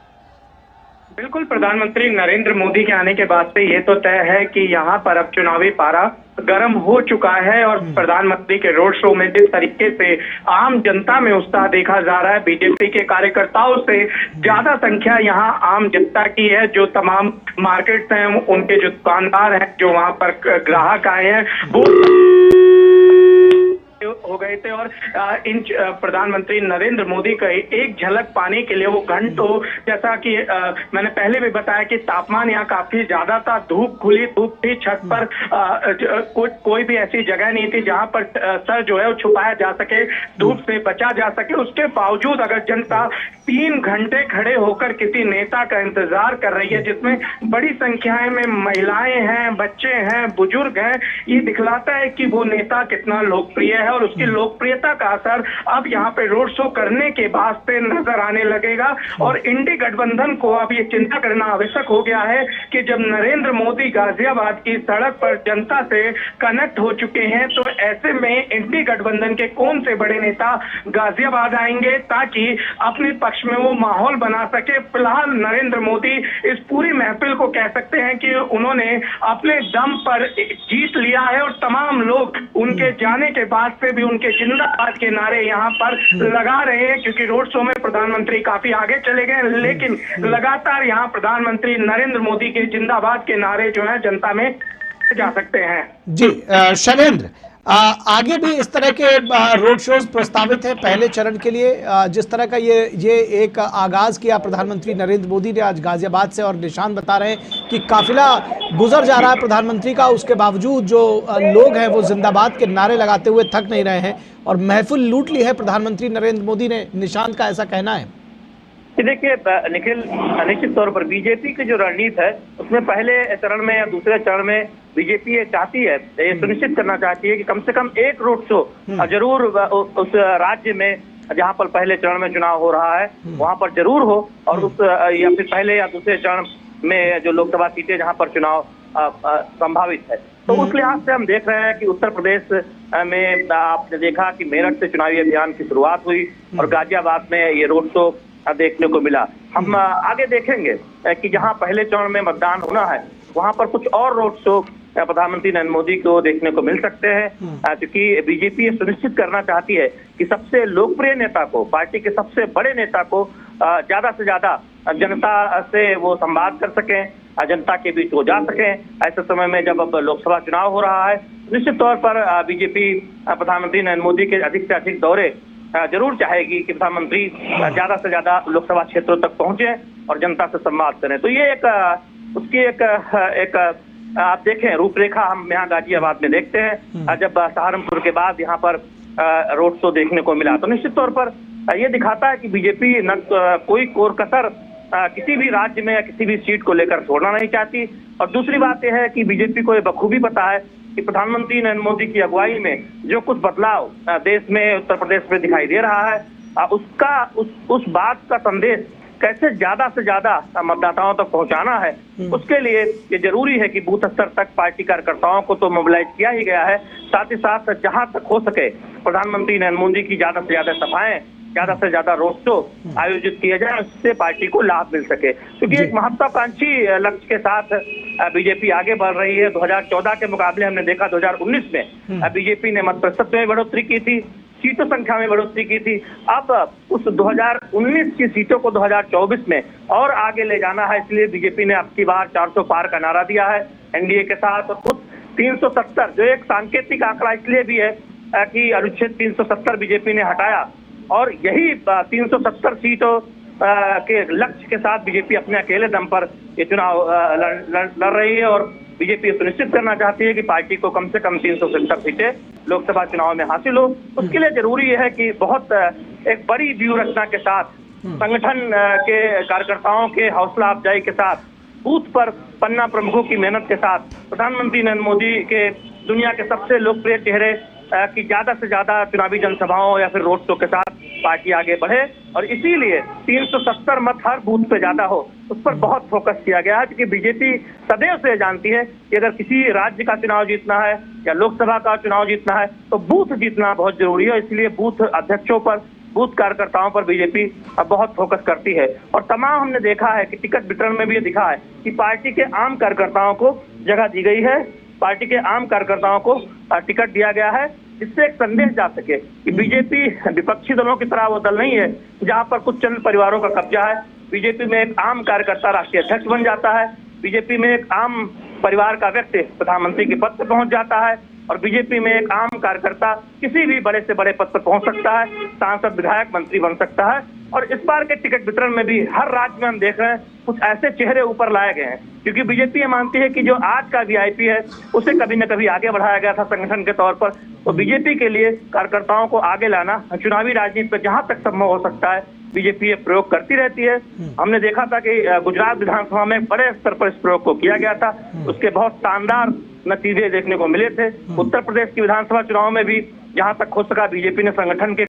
[SPEAKER 3] बिल्कुल, प्रधानमंत्री नरेंद्र मोदी के आने के बाद से ये तो तय है कि यहाँ पर अब चुनावी पारा गर्म हो चुका है। और प्रधानमंत्री के रोड शो में जिस तरीके से आम जनता में उत्साह देखा जा रहा है, बीजेपी के कार्यकर्ताओं से ज्यादा संख्या यहाँ आम जनता की है। जो तमाम मार्केट्स हैं, उनके जो दुकानदार हैं, जो वहां पर ग्राहक आए हैं, वो हो गए थे। और इन प्रधानमंत्री नरेंद्र मोदी का एक झलक पाने के लिए वो घंटों, जैसा कि मैंने पहले भी बताया कि तापमान यहाँ काफी ज्यादा था, धूप, खुली धूप थी, छत पर कोई भी ऐसी जगह नहीं थी जहां पर सर जो है वो छुपाया जा सके, धूप से बचा जा सके। उसके बावजूद अगर जनता 3 घंटे खड़े होकर किसी नेता का इंतजार कर रही है, जिसमें बड़ी संख्या में महिलाएं हैं, बच्चे हैं, बुजुर्ग हैं, ये दिखलाता है कि वो नेता कितना लोकप्रिय है। और उसकी लोकप्रियता का असर अब यहाँ पे रोड शो करने के बाद से नजर आने लगेगा। और इंडी गठबंधन को अब ये चिंता करना आवश्यक हो गया है कि जब नरेंद्र मोदी गाजियाबाद की सड़क पर जनता से कनेक्ट हो चुके हैं, तो ऐसे में इंडी गठबंधन के कौन से बड़े नेता गाजियाबाद आएंगे ताकि अपने पक्ष में वो माहौल बना सके। फिलहाल नरेंद्र मोदी इस पूरी महफिल को कह सकते हैं कि उन्होंने अपने दम पर जीत लिया है। और तमाम लोग उनके जाने के बाद से भी उनके जिंदाबाद के नारे यहाँ पर लगा रहे हैं, क्योंकि रोड शो में प्रधानमंत्री काफी आगे चले गए, लेकिन लगातार यहाँ प्रधानमंत्री नरेंद्र मोदी के जिंदाबाद के नारे जो है जनता में जा सकते हैं।
[SPEAKER 1] जी शैलेंद्र, आगे भी इस तरह के रोड शोज प्रस्तावित हैं पहले चरण के लिए? जिस तरह का ये एक आगाज किया प्रधानमंत्री नरेंद्र मोदी ने आज गाजियाबाद से, और निशान बता रहे हैं कि काफिला गुजर जा रहा है प्रधानमंत्री का, उसके बावजूद जो लोग हैं वो जिंदाबाद के नारे लगाते हुए थक नहीं रहे हैं और महफिल लूट ली है प्रधानमंत्री नरेंद्र मोदी ने। निशांत का ऐसा कहना है।
[SPEAKER 2] देखिए निखिल, निश्चित तौर पर बीजेपी की जो रणनीति है, उसमें पहले चरण में या दूसरे चरण में बीजेपी ये चाहती है, ये सुनिश्चित करना चाहती है कि कम से कम एक रोड शो जरूर उस राज्य में जहां पर पहले चरण में चुनाव हो रहा है वहां पर जरूर हो, और उस या फिर पहले या दूसरे चरण में जो लोकसभा सीटें जहां पर चुनाव संभावित है। तो उस लिहाज से हम देख रहे हैं कि उत्तर प्रदेश में आपने देखा कि मेरठ से चुनावी अभियान की शुरुआत हुई और गाजियाबाद में ये रोड शो देखने को मिला। हम आगे देखेंगे कि जहां पहले चरण में मतदान होना है वहां पर कुछ और रोड शो प्रधानमंत्री नरेंद्र मोदी को देखने को मिल सकते हैं, क्योंकि बीजेपी सुनिश्चित करना चाहती है कि सबसे लोकप्रिय नेता को, पार्टी के सबसे बड़े नेता को ज्यादा से ज्यादा जनता से वो संवाद कर सकें, जनता के बीच वो जा सकें। ऐसे समय में जब अब लोकसभा चुनाव हो रहा है, निश्चित तौर पर बीजेपी प्रधानमंत्री नरेंद्र मोदी के अधिक से अधिक दौरे जरूर चाहेगी कि प्रधानमंत्री ज्यादा से ज्यादा लोकसभा क्षेत्रों तक पहुंचे और जनता से संवाद करें। तो ये उसकी एक आप देखें रूपरेखा हम यहाँ गाजियाबाद में देखते हैं। जब सहारनपुर के बाद यहाँ पर रोड शो देखने को मिला, तो निश्चित तौर पर ये दिखाता है कि बीजेपी न कोई कोर कसर किसी भी राज्य में या किसी भी सीट को लेकर छोड़ना नहीं चाहती। और दूसरी बात यह है कि बीजेपी को ये बखूबी पता है
[SPEAKER 3] कि प्रधानमंत्री नरेंद्र मोदी की अगुवाई में जो कुछ बदलाव देश में, उत्तर प्रदेश में दिखाई दे रहा है, उस बात का संदेश कैसे ज्यादा से ज्यादा मतदाताओं तक पहुंचाना है, उसके लिए ये जरूरी है कि बूथ स्तर तक पार्टी कार्यकर्ताओं को तो मोबिलाइज किया ही गया है, साथ ही साथ जहां तक हो सके प्रधानमंत्री नरेंद्र मोदी की ज्यादा से ज्यादा सभाएं, ज्यादा से ज्यादा रोड शो आयोजित किए जाए, उससे पार्टी को लाभ मिल सके। क्योंकि एक महत्वाकांक्षी लक्ष्य के साथ बीजेपी आगे बढ़ रही है। 2014 के मुकाबले हमने देखा 2019 में बीजेपी ने मत प्रतिशत में बढ़ोतरी की थी, सीटों संख्या में बढ़ोतरी की थी। अब उस 2019 की सीटों को 2024 में और आगे ले जाना है, इसलिए बीजेपी ने अब की बार 400 पार का नारा दिया है एनडीए के साथ। और 370 जो एक सांकेतिक आंकड़ा इसलिए भी है कि अनुच्छेद 370 बीजेपी ने हटाया और यही 370 सीटों के लक्ष्य के साथ बीजेपी अपने अकेले दम पर ये चुनाव लड़ रही है। और बीजेपी सुनिश्चित करना चाहती है कि पार्टी को कम से कम 370 सीटें लोकसभा चुनाव में हासिल हो। उसके लिए जरूरी है कि बहुत एक बड़ी व्यूह रचना के साथ, संगठन के कार्यकर्ताओं के हौसला अफजाई के साथ, बूथ पर पन्ना प्रमुखों की मेहनत के साथ, प्रधानमंत्री नरेंद्र मोदी के दुनिया के सबसे लोकप्रिय चेहरे की ज्यादा से ज्यादा चुनावी जनसभाओं या फिर रोड शो के साथ पार्टी आगे बढ़े। और इसीलिए 370 मत हर बूथ पे ज्यादा हो, उस पर बहुत फोकस किया गया है। क्योंकि बीजेपी सदैव से जानती है कि अगर किसी राज्य का चुनाव जीतना है या लोकसभा का चुनाव जीतना है तो बूथ जीतना बहुत जरूरी है। इसलिए बूथ अध्यक्षों पर, बूथ कार्यकर्ताओं पर बीजेपी अब बहुत फोकस करती है। और तमाम हमने देखा है कि टिकट वितरण में भी ये दिखा है कि पार्टी के आम कार्यकर्ताओं को जगह दी गई है, पार्टी के आम कार्यकर्ताओं को टिकट दिया गया है, जिससे एक संदेश जा सके कि बीजेपी विपक्षी दलों की तरह वो दल नहीं है जहां पर कुछ चंद परिवारों का कब्जा है। बीजेपी में एक आम कार्यकर्ता राष्ट्रीय अध्यक्ष बन जाता है, बीजेपी में एक आम परिवार का व्यक्ति प्रधानमंत्री के पद पर पहुंच जाता है और बीजेपी में एक आम कार्यकर्ता किसी भी बड़े से बड़े पद पर पहुंच सकता है, सांसद, विधायक, मंत्री बन सकता है। और इस बार के टिकट वितरण में भी हर राज्य में हम देख रहे हैं कुछ ऐसे चेहरे ऊपर लाए गए हैं, क्योंकि बीजेपी ये मानती है कि जो आज का वीआईपी है उसे कभी न कभी आगे बढ़ाया गया था संगठन के तौर पर। तो बीजेपी के लिए कार्यकर्ताओं को आगे लाना चुनावी राजनीति पर जहां तक संभव हो सकता है बीजेपी ये प्रयोग करती रहती है। हमने देखा था कि गुजरात विधानसभा में बड़े स्तर पर इस प्रयोग को किया गया था, उसके बहुत शानदार नतीजे देखने को मिले थे। उत्तर प्रदेश की विधानसभा चुनाव में भी जहां तक हो सका बीजेपी ने संगठन के